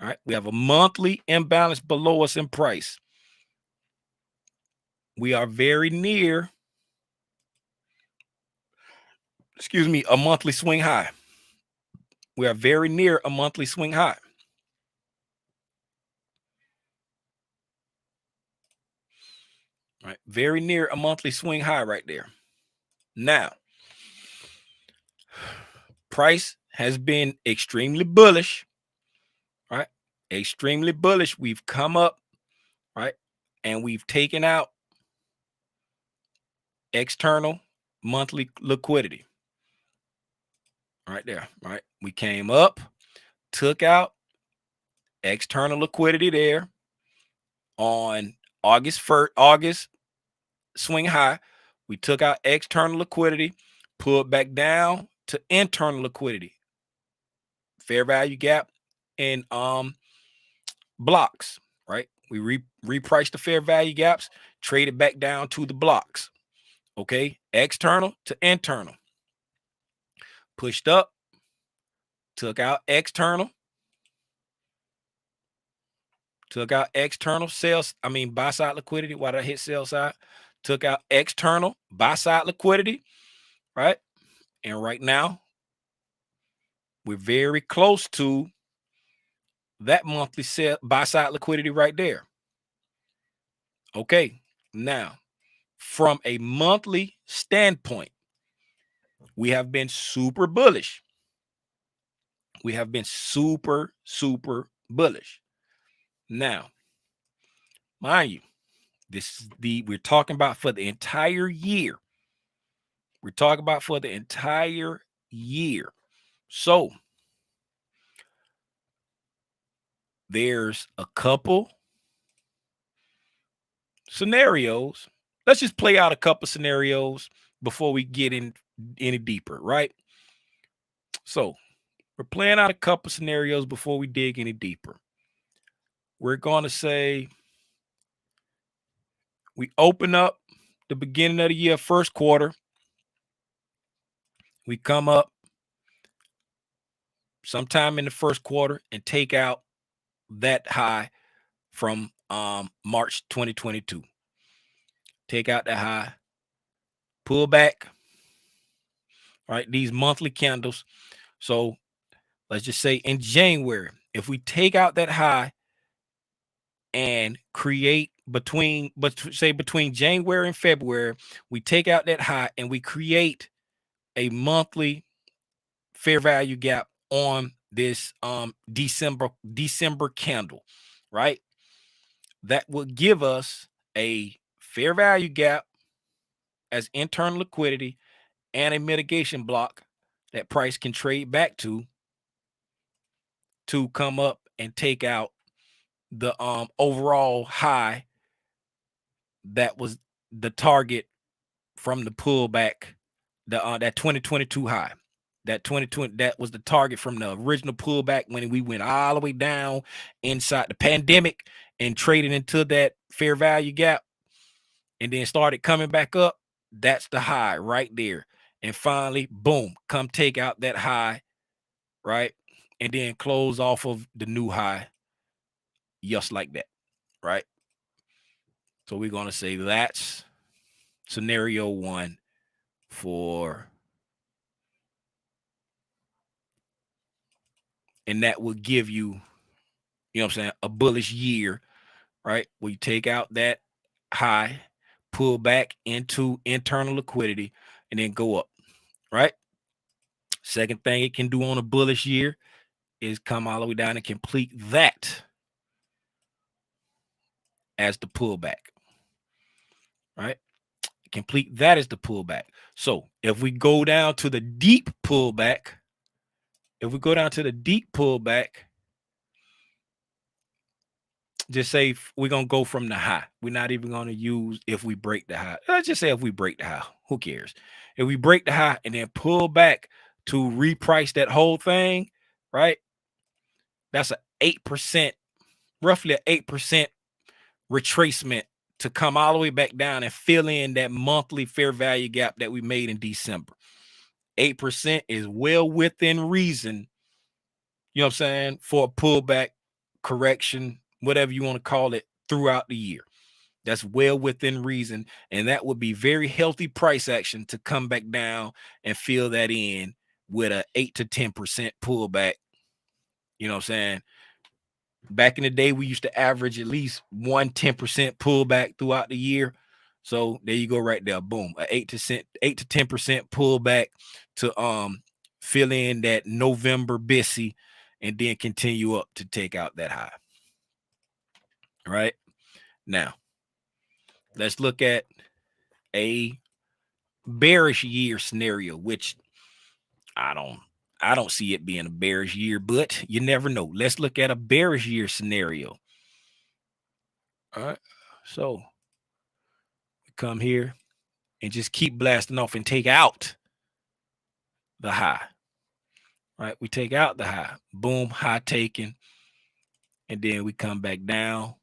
A: All right. We have a monthly imbalance below us in price. We are very near, a monthly swing high. We are very near a monthly swing high. right? Very near a monthly swing high right there. Now, price has been extremely bullish, right? Extremely bullish. We've come up, right? And we've taken out external monthly liquidity right there, right? We came up, took out external liquidity there on August 1st, August swing high. We took out external liquidity, pulled back down to internal liquidity, fair value gap in blocks, right? We repriced the fair value gaps, traded back down to the blocks. Okay, external to internal, pushed up, took out external, sales, buy side liquidity. Why did I hit sell side? Took out external buy side liquidity, right? And right now, we're very close to that monthly sell buy side liquidity right there. Okay, now from a monthly standpoint, we have been super bullish. We have been super bullish. Now, mind you, this is we're talking about for the entire year. We're talking about for the entire year. So there's a couple scenarios. Let's just play out a couple scenarios before we get in any deeper, right? So we're playing out a couple scenarios before we dig any deeper. We're going to say we open up the beginning of the year, first quarter. We come up sometime in the first quarter and take out that high from March 2022. Take out that high, pull back, right? These monthly candles. So let's just say in January, if we take out that high and create between January and February, we take out that high and we create a monthly fair value gap on this December candle, right? That would give us a fair value gap as internal liquidity and a mitigation block that price can trade back to come up and take out the overall high that was the target from the pullback, that 2022 high. That 2020, that was the target from the original pullback when we went all the way down inside the pandemic and traded into that fair value gap and then started coming back up. That's the high right there. And finally, boom, come take out that high, right? And then close off of the new high just like that, right? So we're going to say that's scenario one for, and that will give you, you know what I'm saying, a bullish year, right? Where you take out that high, pull back into internal liquidity, and then go up, right? Second thing it can do on a bullish year is come all the way down and complete that as the pullback, right? Complete that as the pullback. So if we go down to the deep pullback, just say we're going to go from the high. We're not even going to use if we break the high. Let's just say if we break the high, who cares? If we break the high and then pull back to reprice that whole thing, right? That's a 8%, roughly an 8% retracement to come all the way back down and fill in that monthly fair value gap that we made in December. 8% is well within reason, you know what I'm saying, for a pullback, correction, whatever you want to call it, throughout the year. That's well within reason. And that would be very healthy price action to come back down and fill that in with a 8 to 10% pullback. You know what I'm saying? Back in the day, we used to average at least 10% pullback throughout the year. So there you go, right there. Boom, a 8 to 10% pullback to fill in that November BISI, and then continue up to take out that high. Right now, let's look at a bearish year scenario, which I don't see it being a bearish year, but you never know. Let's look at a bearish year scenario. All right, so we come here and just keep blasting off and take out the high. Right, we take out the high, boom, high taken, and then we come back down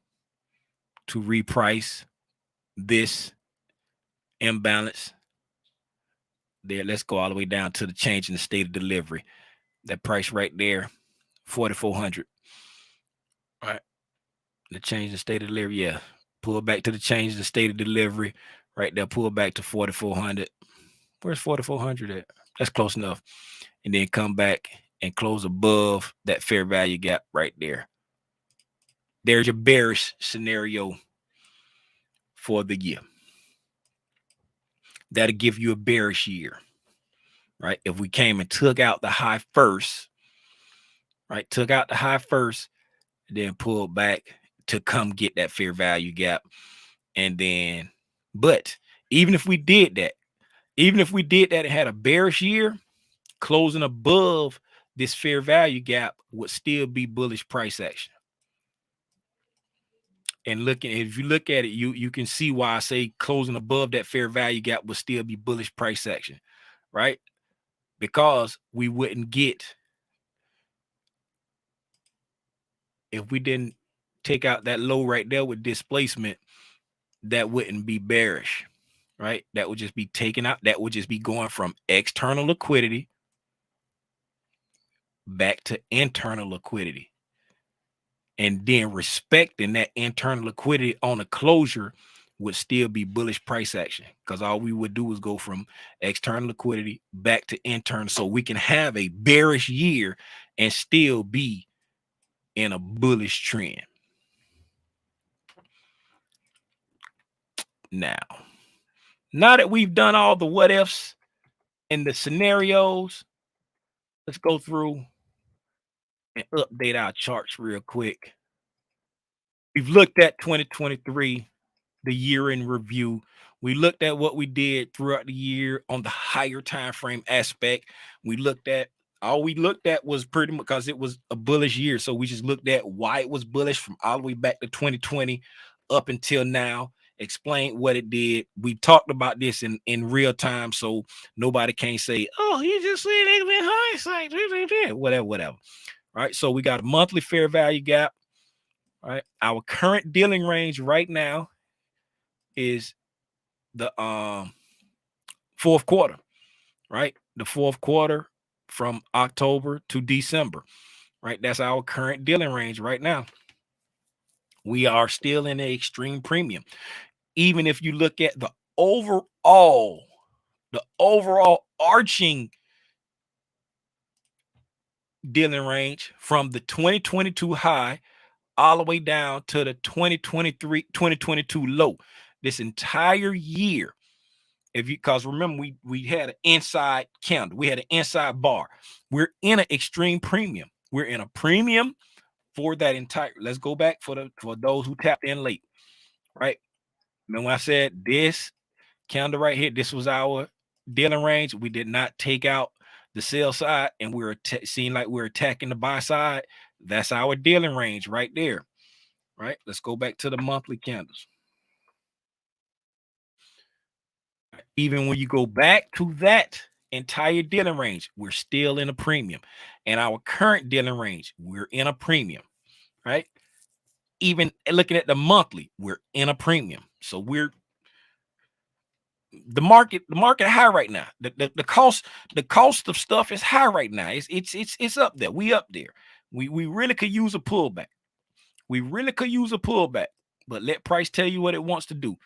A: to reprice this imbalance there. Let's go all the way down to the change in the state of delivery. That price right there, 4,400. All right, the change in state of delivery, yeah, pull back to the change in the state of delivery right there, pull back to 4,400. Where's 4,400 at? That's close enough. And then come back and close above that fair value gap right there. There's your bearish scenario for the year. That'll give you a bearish year, right? If we came and took out the high first, right? Took out the high first, then pulled back to come get that fair value gap. And then, but even if we did that, and had a bearish year, closing above this fair value gap would still be bullish price action. And if you look at it, you can see why I say closing above that fair value gap would still be bullish price action, right? Because we wouldn't get, if we didn't take out that low right there with displacement, that wouldn't be bearish, right? That would just be taken out. That would just be going from external liquidity back to internal liquidity, and then respecting that internal liquidity on a closure would still be bullish price action, because all we would do is go from external liquidity back to internal, so we can have a bearish year and still be in a bullish trend. Now that we've done all the what ifs and the scenarios, let's go through and update our charts real quick. We've looked at 2023, the year in review. We looked at what we did throughout the year on the higher time frame aspect. All we looked at was pretty much, because it was a bullish year, so we just looked at why it was bullish from all the way back to 2020 up until now, explained what it did. We talked about this in real time, so nobody can say, oh, you just said it in hindsight, whatever. All right, so we got a monthly fair value gap. All right, our current dealing range right now is the fourth quarter, right? The fourth quarter from October to December, right? That's our current dealing range right now. We are still in an extreme premium. Even if you look at the overall arching dealing range from the 2022 high all the way down to the 2022 low, this entire year, because remember, we had an inside candle, we had an inside bar. We're in an extreme premium. We're in a premium for that entire. Let's go back for those who tapped in late, right? Remember when I said this candle right here, this was our dealing range. We did not take out the sell side, and we're seeing like we're attacking the buy side. That's our dealing range right there, right? Let's go back to the monthly candles. Even when you go back to that entire dealing range, we're still in a premium. And our current dealing range, we're in a premium, right? Even looking at the monthly, we're in a premium. So we're the market high right now. The cost of stuff is high right now. It's up there. We up there. We really could use a pullback. But let price tell you what it wants to do.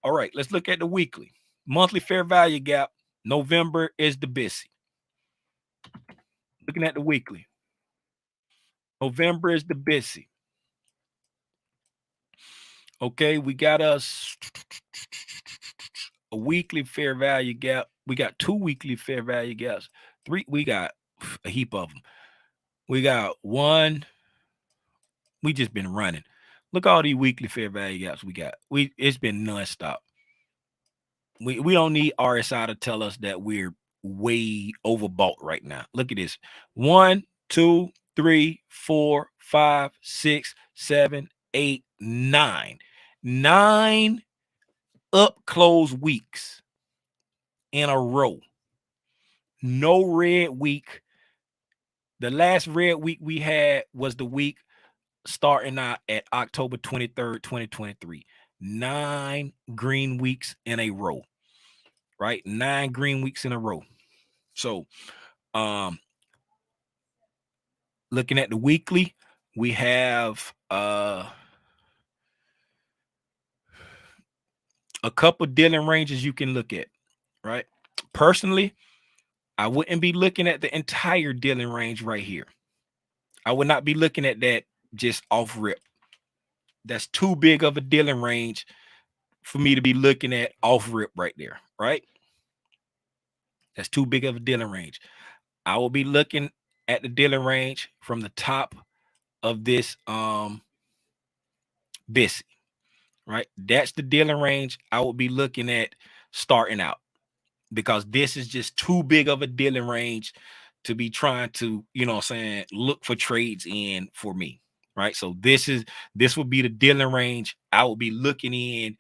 A: All right, let's look at the weekly. Monthly fair value gap, November is the BISI. Looking at the weekly, November is the BISI. Okay, we got us a weekly fair value gap. We got 2 weekly fair value gaps. We got a heap of them. We got one. We just been running. Look all these weekly fair value gaps we got. It's been nonstop. We don't need RSI to tell us that we're way overbought right now. Look at this. 1, 2, 3, 4, 5, 6, 7, 8, 9. 9 up close weeks in a row. No red week. The last red week we had was the week starting out at October 23rd, 2023. 9 green weeks in a row, right? 9 green weeks in a row. So, looking at the weekly, we have a couple dealing ranges you can look at, right? Personally, I wouldn't be looking at the entire dealing range right here. I would not be looking at that just off rip. That's too big of a dealing range for me to be looking at off rip right there, right? That's too big of a dealing range. I will be looking at the dealing range from the top of this BISI, right? That's the dealing range I will be looking at starting out, because this is just too big of a dealing range to be trying to, look for trades in for me, right? So this would be the dealing range I will be looking in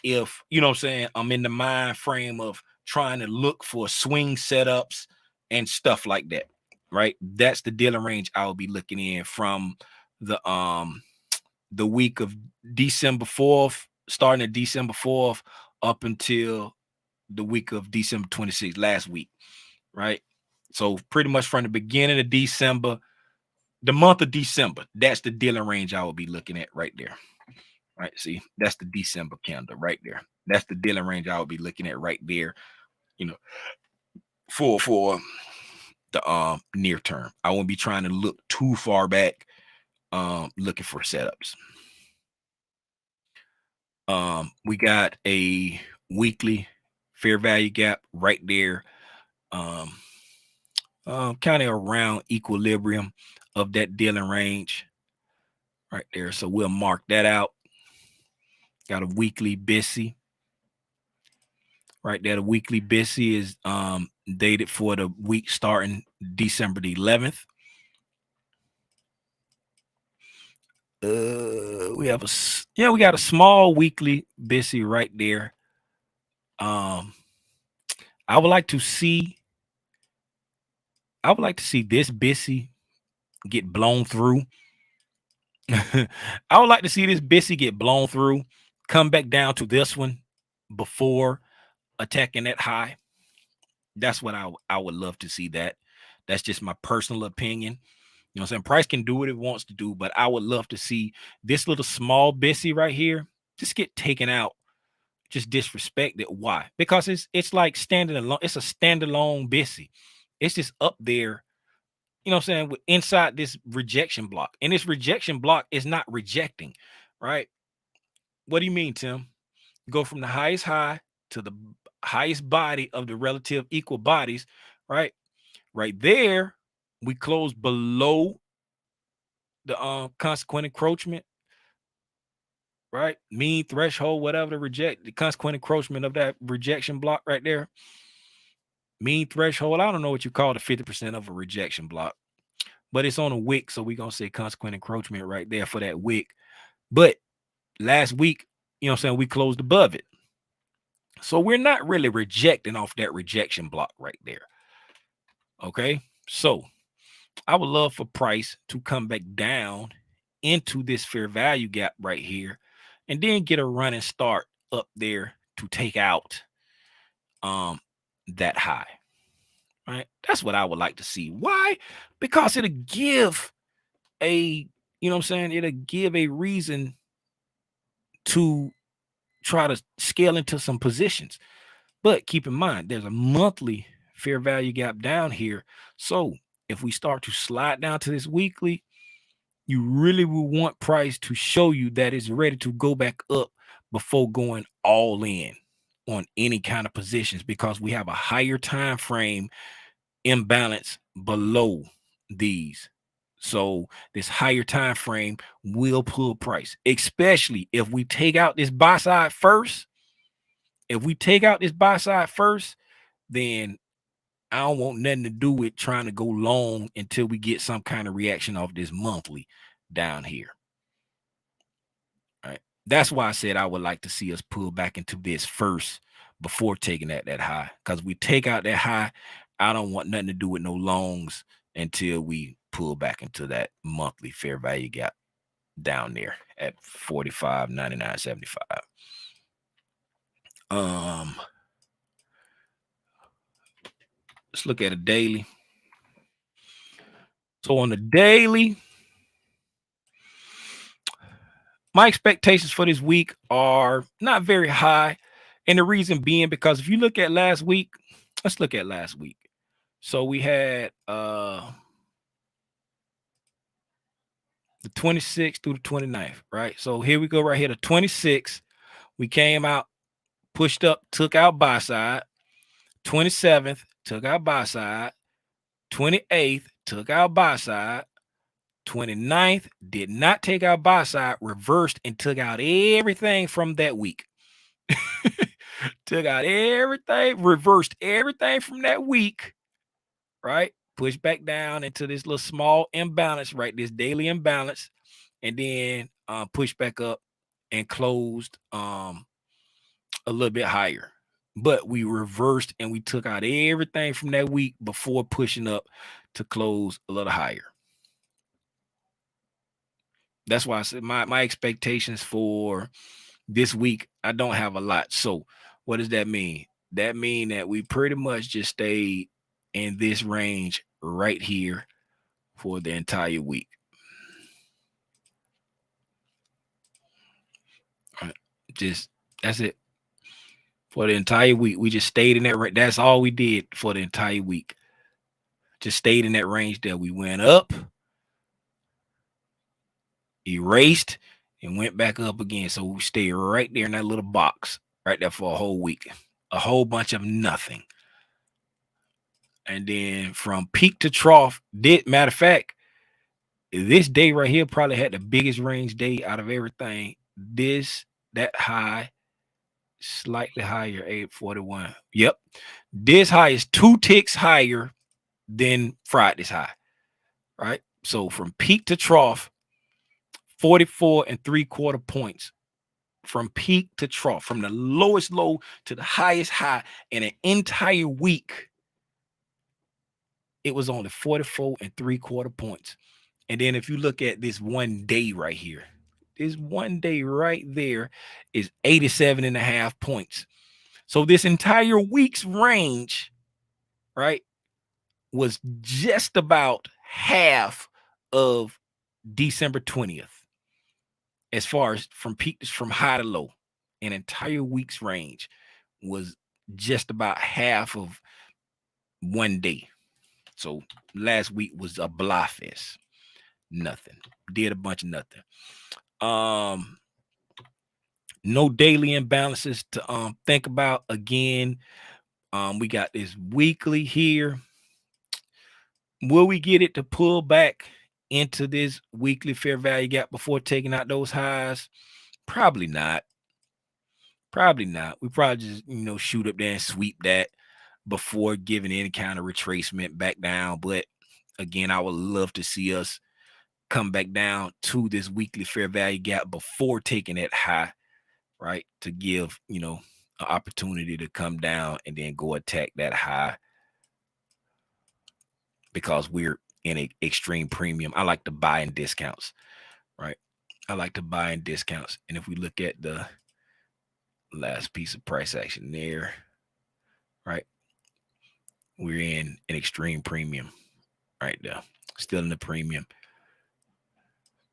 A: if, I'm in the mind frame of trying to look for swing setups and stuff like that, right? That's the dealing range I will be looking in from the week of December 4th, starting at December 4th up until the week of December 26th, last week, right? So pretty much from the beginning of December, the month of December, that's the dealing range I will be looking at right there. Right. See, that's the December candle right there. That's the dealing range I will be looking at right there, for the near term. I won't be trying to look too far back, looking for setups. We got a weekly fair value gap right there, kind of around equilibrium of that dealing range right there. So we'll mark that out. Got a weekly BISI right there. The weekly BISI is dated for the week starting December the 11th. We got a small weekly BISI right there. I would like to see this BISI get blown through. I would like to see this BISI get blown through, come back down to this one before attacking that high. That's what I would love to see. That's just my personal opinion. You know what I'm saying? Price can do what it wants to do, but I would love to see this little small BISI right here just get taken out, just disrespected. Why? Because it's like standing alone. It's a standalone BISI. It's just up there, you know what I'm saying, inside this rejection block. And this rejection block is not rejecting, right? What do you mean, Tim? Go from the highest high to the highest body of the relative equal bodies, right? Right there, we close below the consequent encroachment, right? Mean threshold, whatever the consequent encroachment of that rejection block right there. Mean threshold, I don't know what you call the 50% of a rejection block, but it's on a wick, so we're gonna say consequent encroachment right there for that wick. But last week, you know what I'm saying, we closed above it. So we're not really rejecting off that rejection block right there. Okay. So I would love for price to come back down into this fair value gap right here and then get a running start up there to take out that high. Right. That's what I would like to see. Why? Because it'll give it'll give a reason to try to scale into some positions. But keep in mind, there's a monthly fair value gap down here. So if we start to slide down to this weekly, You really will want price to show you that it's ready to go back up before going all in on any kind of positions, because we have a higher time frame imbalance below these. So this higher time frame will pull price, especially if we take out this buy side first. If we take out this buy side first, then I don't want nothing to do with trying to go long until we get some kind of reaction off this monthly down here. All right. That's why I said I would like to see us pull back into this first before taking that high. Because we take out that high, I don't want nothing to do with no longs until we pull back into that monthly fair value gap down there at 45.99.75. Let's look at a daily. So on the daily, my expectations for this week are not very high. And the reason being because if you look at last week, let's look at last week. So we had the 26th through the 29th, right? So here we go right here. The 26th, we came out, pushed up, took out buy side. 27th, took out buy side. 28th, took out buy side. 29th, did not take out buy side, reversed and took out everything from that week. Took out everything, reversed everything from that week, right? Pushed back down into this little small imbalance, right? This daily imbalance, and then pushed back up and closed a little bit higher. But we reversed and we took out everything from that week before pushing up to close a little higher. That's why I said my expectations for this week, I don't have a lot. So what does that mean? That mean that we pretty much just stayed in this range right here for the entire week. Just that's it. For the entire week, we just stayed in that range. That's all we did for the entire week. Just stayed in that range there. We went up, erased, and went back up again. So we stayed right there in that little box right there for a whole week. A whole bunch of nothing. And then from peak to trough, matter of fact, this day right here probably had the biggest range day out of everything. That high, slightly higher, 841. Yep. This high is 2 ticks higher than Friday's high, right? So from peak to trough, 44.75 points. From peak to trough, from the lowest low to the highest high in an entire week, it was only 44.75 points. And then if you look at this one day right here, this one day right there is 87.5 points. So this entire week's range, right, was just about half of December 20th. As far as from high to low, an entire week's range was just about half of one day. So last week was a blah fest. Nothing. Did a bunch of nothing. No daily imbalances to think about. Again, we got this weekly here. Will we get it to pull back into this weekly fair value gap before taking out those highs? Probably not. Probably not. We probably just, shoot up there and sweep that before giving any kind of retracement back down. But again, I would love to see us come back down to this weekly fair value gap before taking that high, right? To give, an opportunity to come down and then go attack that high, because we're in an extreme premium. I like to buy in discounts, right? I like to buy in discounts. And if we look at the last piece of price action there, right, we're in an extreme premium right there, still in the premium.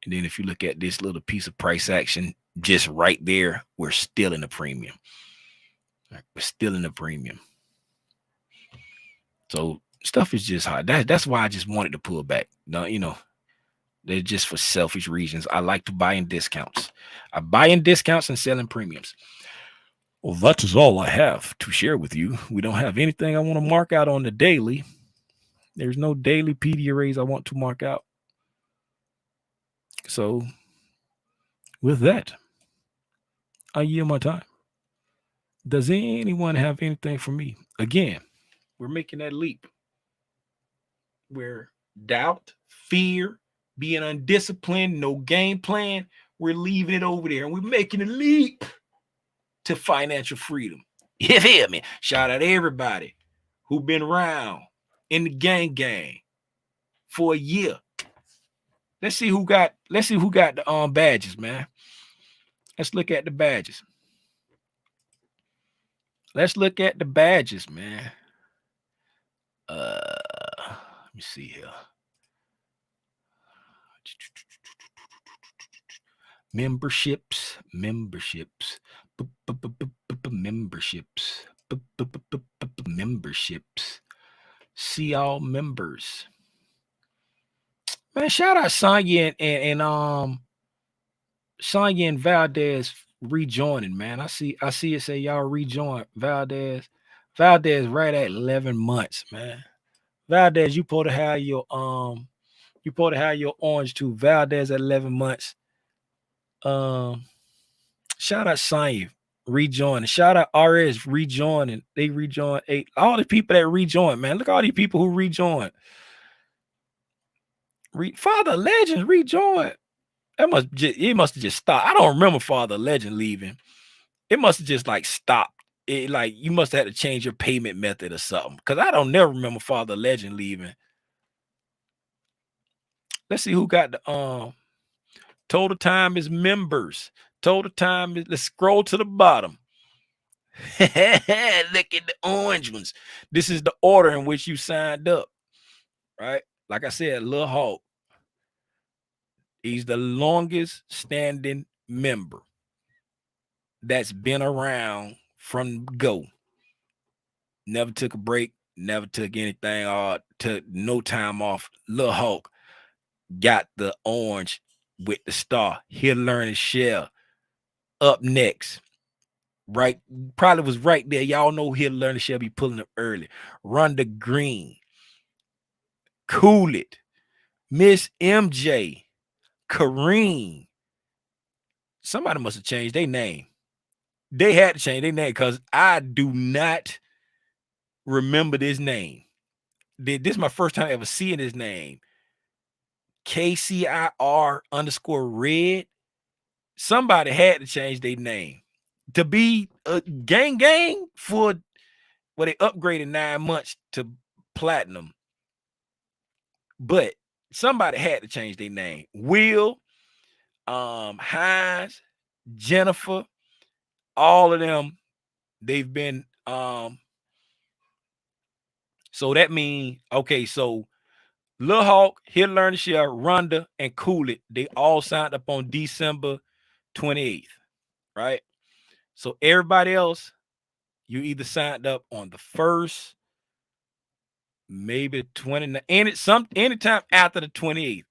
A: And then if you look at this little piece of price action just right there, we're still in the premium. Right? We're still in the premium. So stuff is just hard. That's why I just wanted to pull back. No, They're just for selfish reasons. I like to buy in discounts. I buy in discounts and sell in premiums. Well, that is all I have to share with you. We don't have anything I want to mark out on the daily. There's no daily PD arrays I want to mark out. So, with that, I yield my time. Does anyone have anything for me? Again, we're making that leap where doubt, fear, being undisciplined, no game plan, we're leaving it over there and we're making a leap to financial freedom. You hear me? Shout out to everybody who been around in the gang for a year. Let's see who got the badges, man. Let's look at the badges. Let's look at the badges, man. Let me see here. Memberships. Memberships. See all members. Man, shout out Sonya and Sonya and Valdez rejoining, man. I see it say y'all rejoin Valdez. Valdez right at 11 months, man. Valdez, you supposed to have your orange too. Valdez at 11 months. Shout out Sonya rejoining. Shout out RS rejoining. They rejoined 8. All the people that rejoined, man. Look at all these people who rejoined. Father Legends rejoined. It must have just stopped. I don't remember Father Legend leaving. It must have just like stopped. It like you must have had to change your payment method or something. Because I don't never remember Father Legend leaving. Let's see who got the total time is members. Total time is, let's scroll to the bottom. Look at the orange ones. This is the order in which you signed up. Right? Like I said, Lil Hawk. He's the longest standing member that's been around from go. Never took a break, never took anything, took no time off. Lil Hawk got the orange with the star. He'll learn and share. Up next, right? Probably was right there. Y'all know he'll learn and share be pulling up early. Rhonda Green, Cool It, Miss MJ, Kareem. Somebody must have changed their name. They had to change their name because I do not remember this name. This is my first time ever seeing this name. KCIR_red. Somebody had to change their name to be a gang for they upgraded 9 months to platinum. But somebody had to change their name. Will, Hines, Jennifer, all of them, they've been so that means okay, so Lil Hawk, He'll Learn to Share, Rhonda, and Cool It, they all signed up on December 28th, right? So everybody else, you either signed up on the 1st, maybe 20, anytime after the 28th,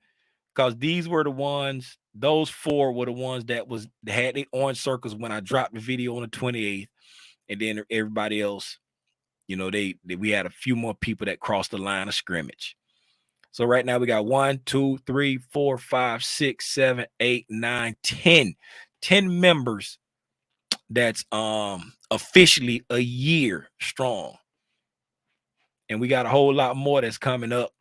A: because these were the ones, those 4 were the ones that had the orange circles when I dropped the video on the 28th, and then everybody else, you know, we had a few more people that crossed the line of scrimmage. So right now we got 1, 2, 3, 4, 5, 6, 7, 8, 9, 10 members that's officially a year strong. And we got a whole lot more that's coming up.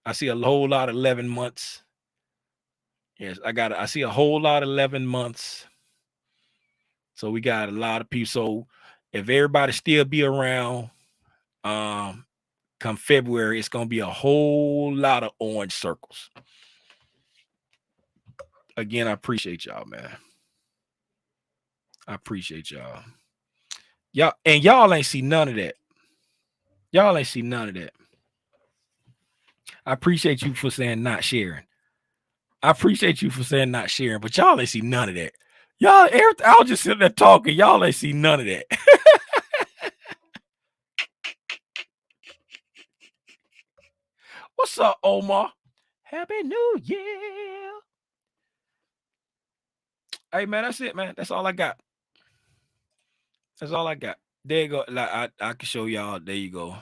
A: I see a whole lot of 11 months. Yes, I see a whole lot of 11 months. So we got a lot of people. So if everybody still be around, come February, it's gonna be a whole lot of orange circles. Again, I appreciate y'all, man. I appreciate y'all. Y'all ain't see none of that. Y'all ain't see none of that. I appreciate you for saying not sharing. I appreciate you for saying not sharing, but y'all ain't see none of that. Y'all, I was just sitting there talking. Y'all ain't see none of that. What's up, Omar? Happy New Year. Hey, man, that's it, man. That's all I got. That's all I got. There you go. Like I can show y'all. There you go.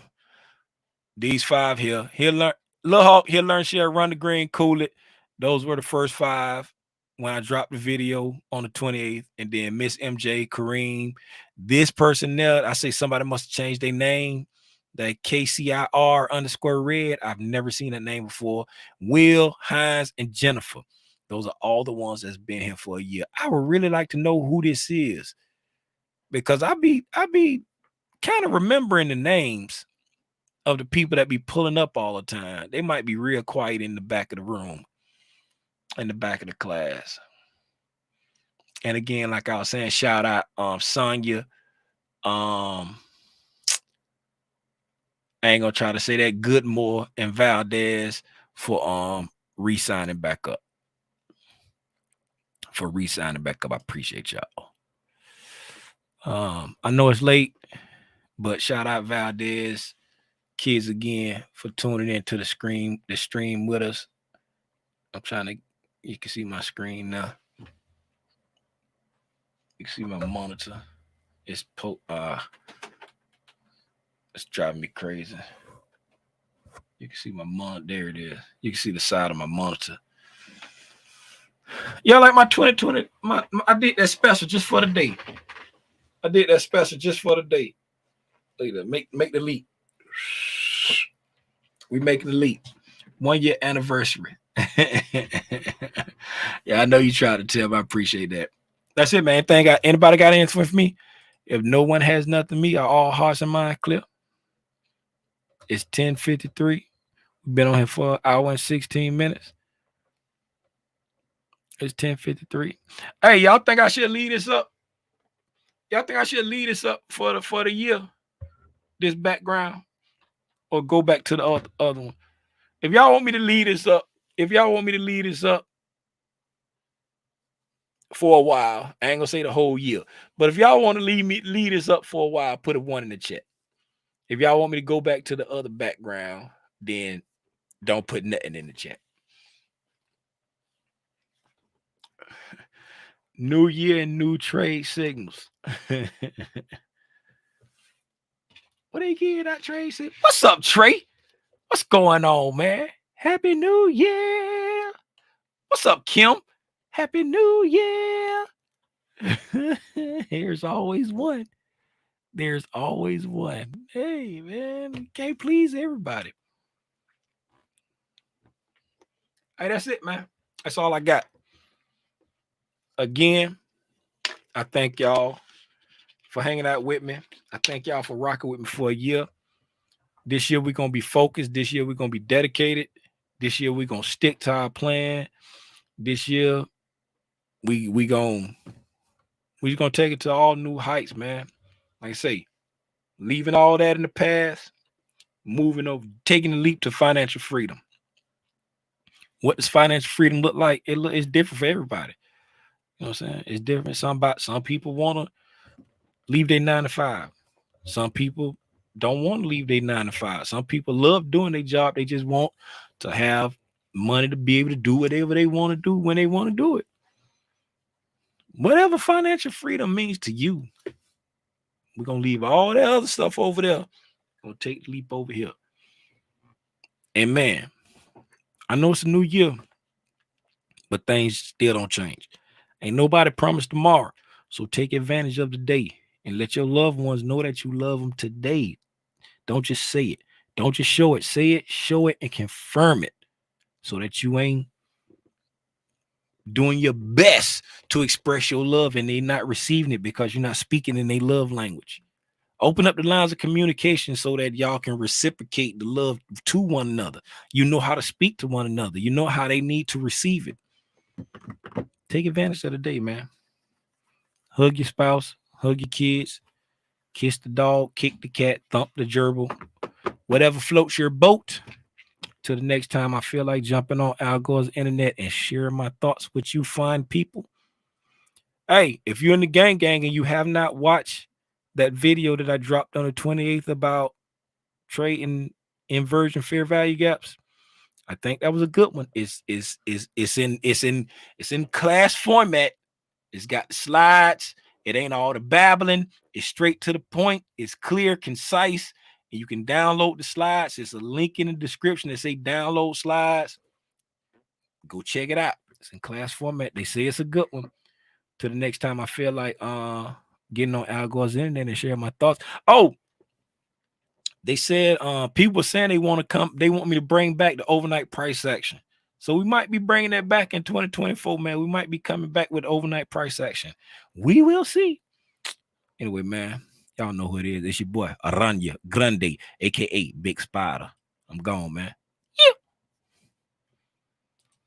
A: These 5 here. He'll learn. Lil Hawk, he'll learn, share, run the green, cool it. Those were the first 5 when I dropped the video on the 28th. And then Miss MJ, Kareem, this person there, I say somebody must have changed their name. That KCIR_red. I've never seen that name before. Will, Hines, and Jennifer. Those are all the ones that's been here for a year. I would really like to know who this is, because I be kind of remembering the names of the people that be pulling up all the time. They might be real quiet in the back of the room, in the back of the class. And again, like I was saying, shout out Sonya. I ain't gonna try to say that, Goodmore and Valdez for re-signing back up. I appreciate y'all. I know it's late, but shout out Valdez kids again for tuning into the stream with us. I'm trying to, you can see my screen now. You can see my monitor. It's driving me crazy. You can see my monitor. There it is. You can see the side of my monitor. Yeah, like my 2020. I did that special just for the day. Look at that. Make the leap. We making the leap. 1 year anniversary. Yeah, I know you tried to tell, but I appreciate that. That's it, man. Anybody got anything for me? If no one has nothing, me, are all hearts and minds clear? It's 10:53. We've been on here for an hour and 16 minutes. It's 10:53. Hey, y'all think I should lead this up? Y'all think I should lead this up for the year? This background, or go back to the other one? If y'all want me to lead this up, for a while, I ain't gonna say the whole year, but if y'all want to lead this up for a while, put a 1 in the chat. If y'all want me to go back to the other background, then don't put nothing in the chat. New year and new trade signals. What they give that trade signal? What's up, Trey? What's going on, man? Happy New Year. What's up, Kim? Happy New Year. There's always one. Hey, man, you can't please everybody. Hey, that's it, man. That's all I got. Again, I thank y'all for hanging out with me. I thank y'all for rocking with me for a year. This year we're gonna be focused. This year we're gonna be dedicated. This year we're gonna stick to our plan. This year we gonna take it to all new heights, man. Like I say, leaving all that in the past, moving over, taking the leap to financial freedom. What does financial freedom look like? It's different for everybody. You know what I'm saying? It's different. Some people want to leave their 9 to 5. Some people don't want to leave their 9 to 5. Some people love doing their job. They just want to have money to be able to do whatever they want to do when they want to do it. Whatever financial freedom means to you, we're going to leave all that other stuff over there. We're going to take the leap over here. And man, I know it's a new year, but things still don't change. Ain't nobody promised tomorrow. So take advantage of the day and let your loved ones know that you love them today. Don't just say it. Don't just show it. Say it, show it, and confirm it so that you ain't doing your best to express your love and they're not receiving it because you're not speaking in their love language. Open up the lines of communication so that y'all can reciprocate the love to one another. You know how to speak to one another. You know how they need to receive it. Take advantage of the day, man. Hug your spouse, hug your kids, kiss the dog, kick the cat, thump the gerbil, whatever floats your boat. Till the next time I feel like jumping on Al Gore's internet and sharing my thoughts with you fine people. Hey, if you're in the gang and you have not watched that video that I dropped on the 28th about trading inversion fair value gaps, I think that was a good one. It's in class format. It's got the slides. It ain't all the babbling. It's straight to the point. It's clear, concise, and you can download the slides. There's a link in the description that say download slides. Go check it out. It's in class format. They say it's a good one. Till the next time I feel like getting on Al Gore's internet and sharing my thoughts. Oh, they said people saying they want me to bring back the overnight price action. So we might be bringing that back in 2024, man. We might be coming back with overnight price action. We will see. Anyway, man, y'all know who it is. It's your boy Aranya Grande, aka Big Spider. I'm gone, man.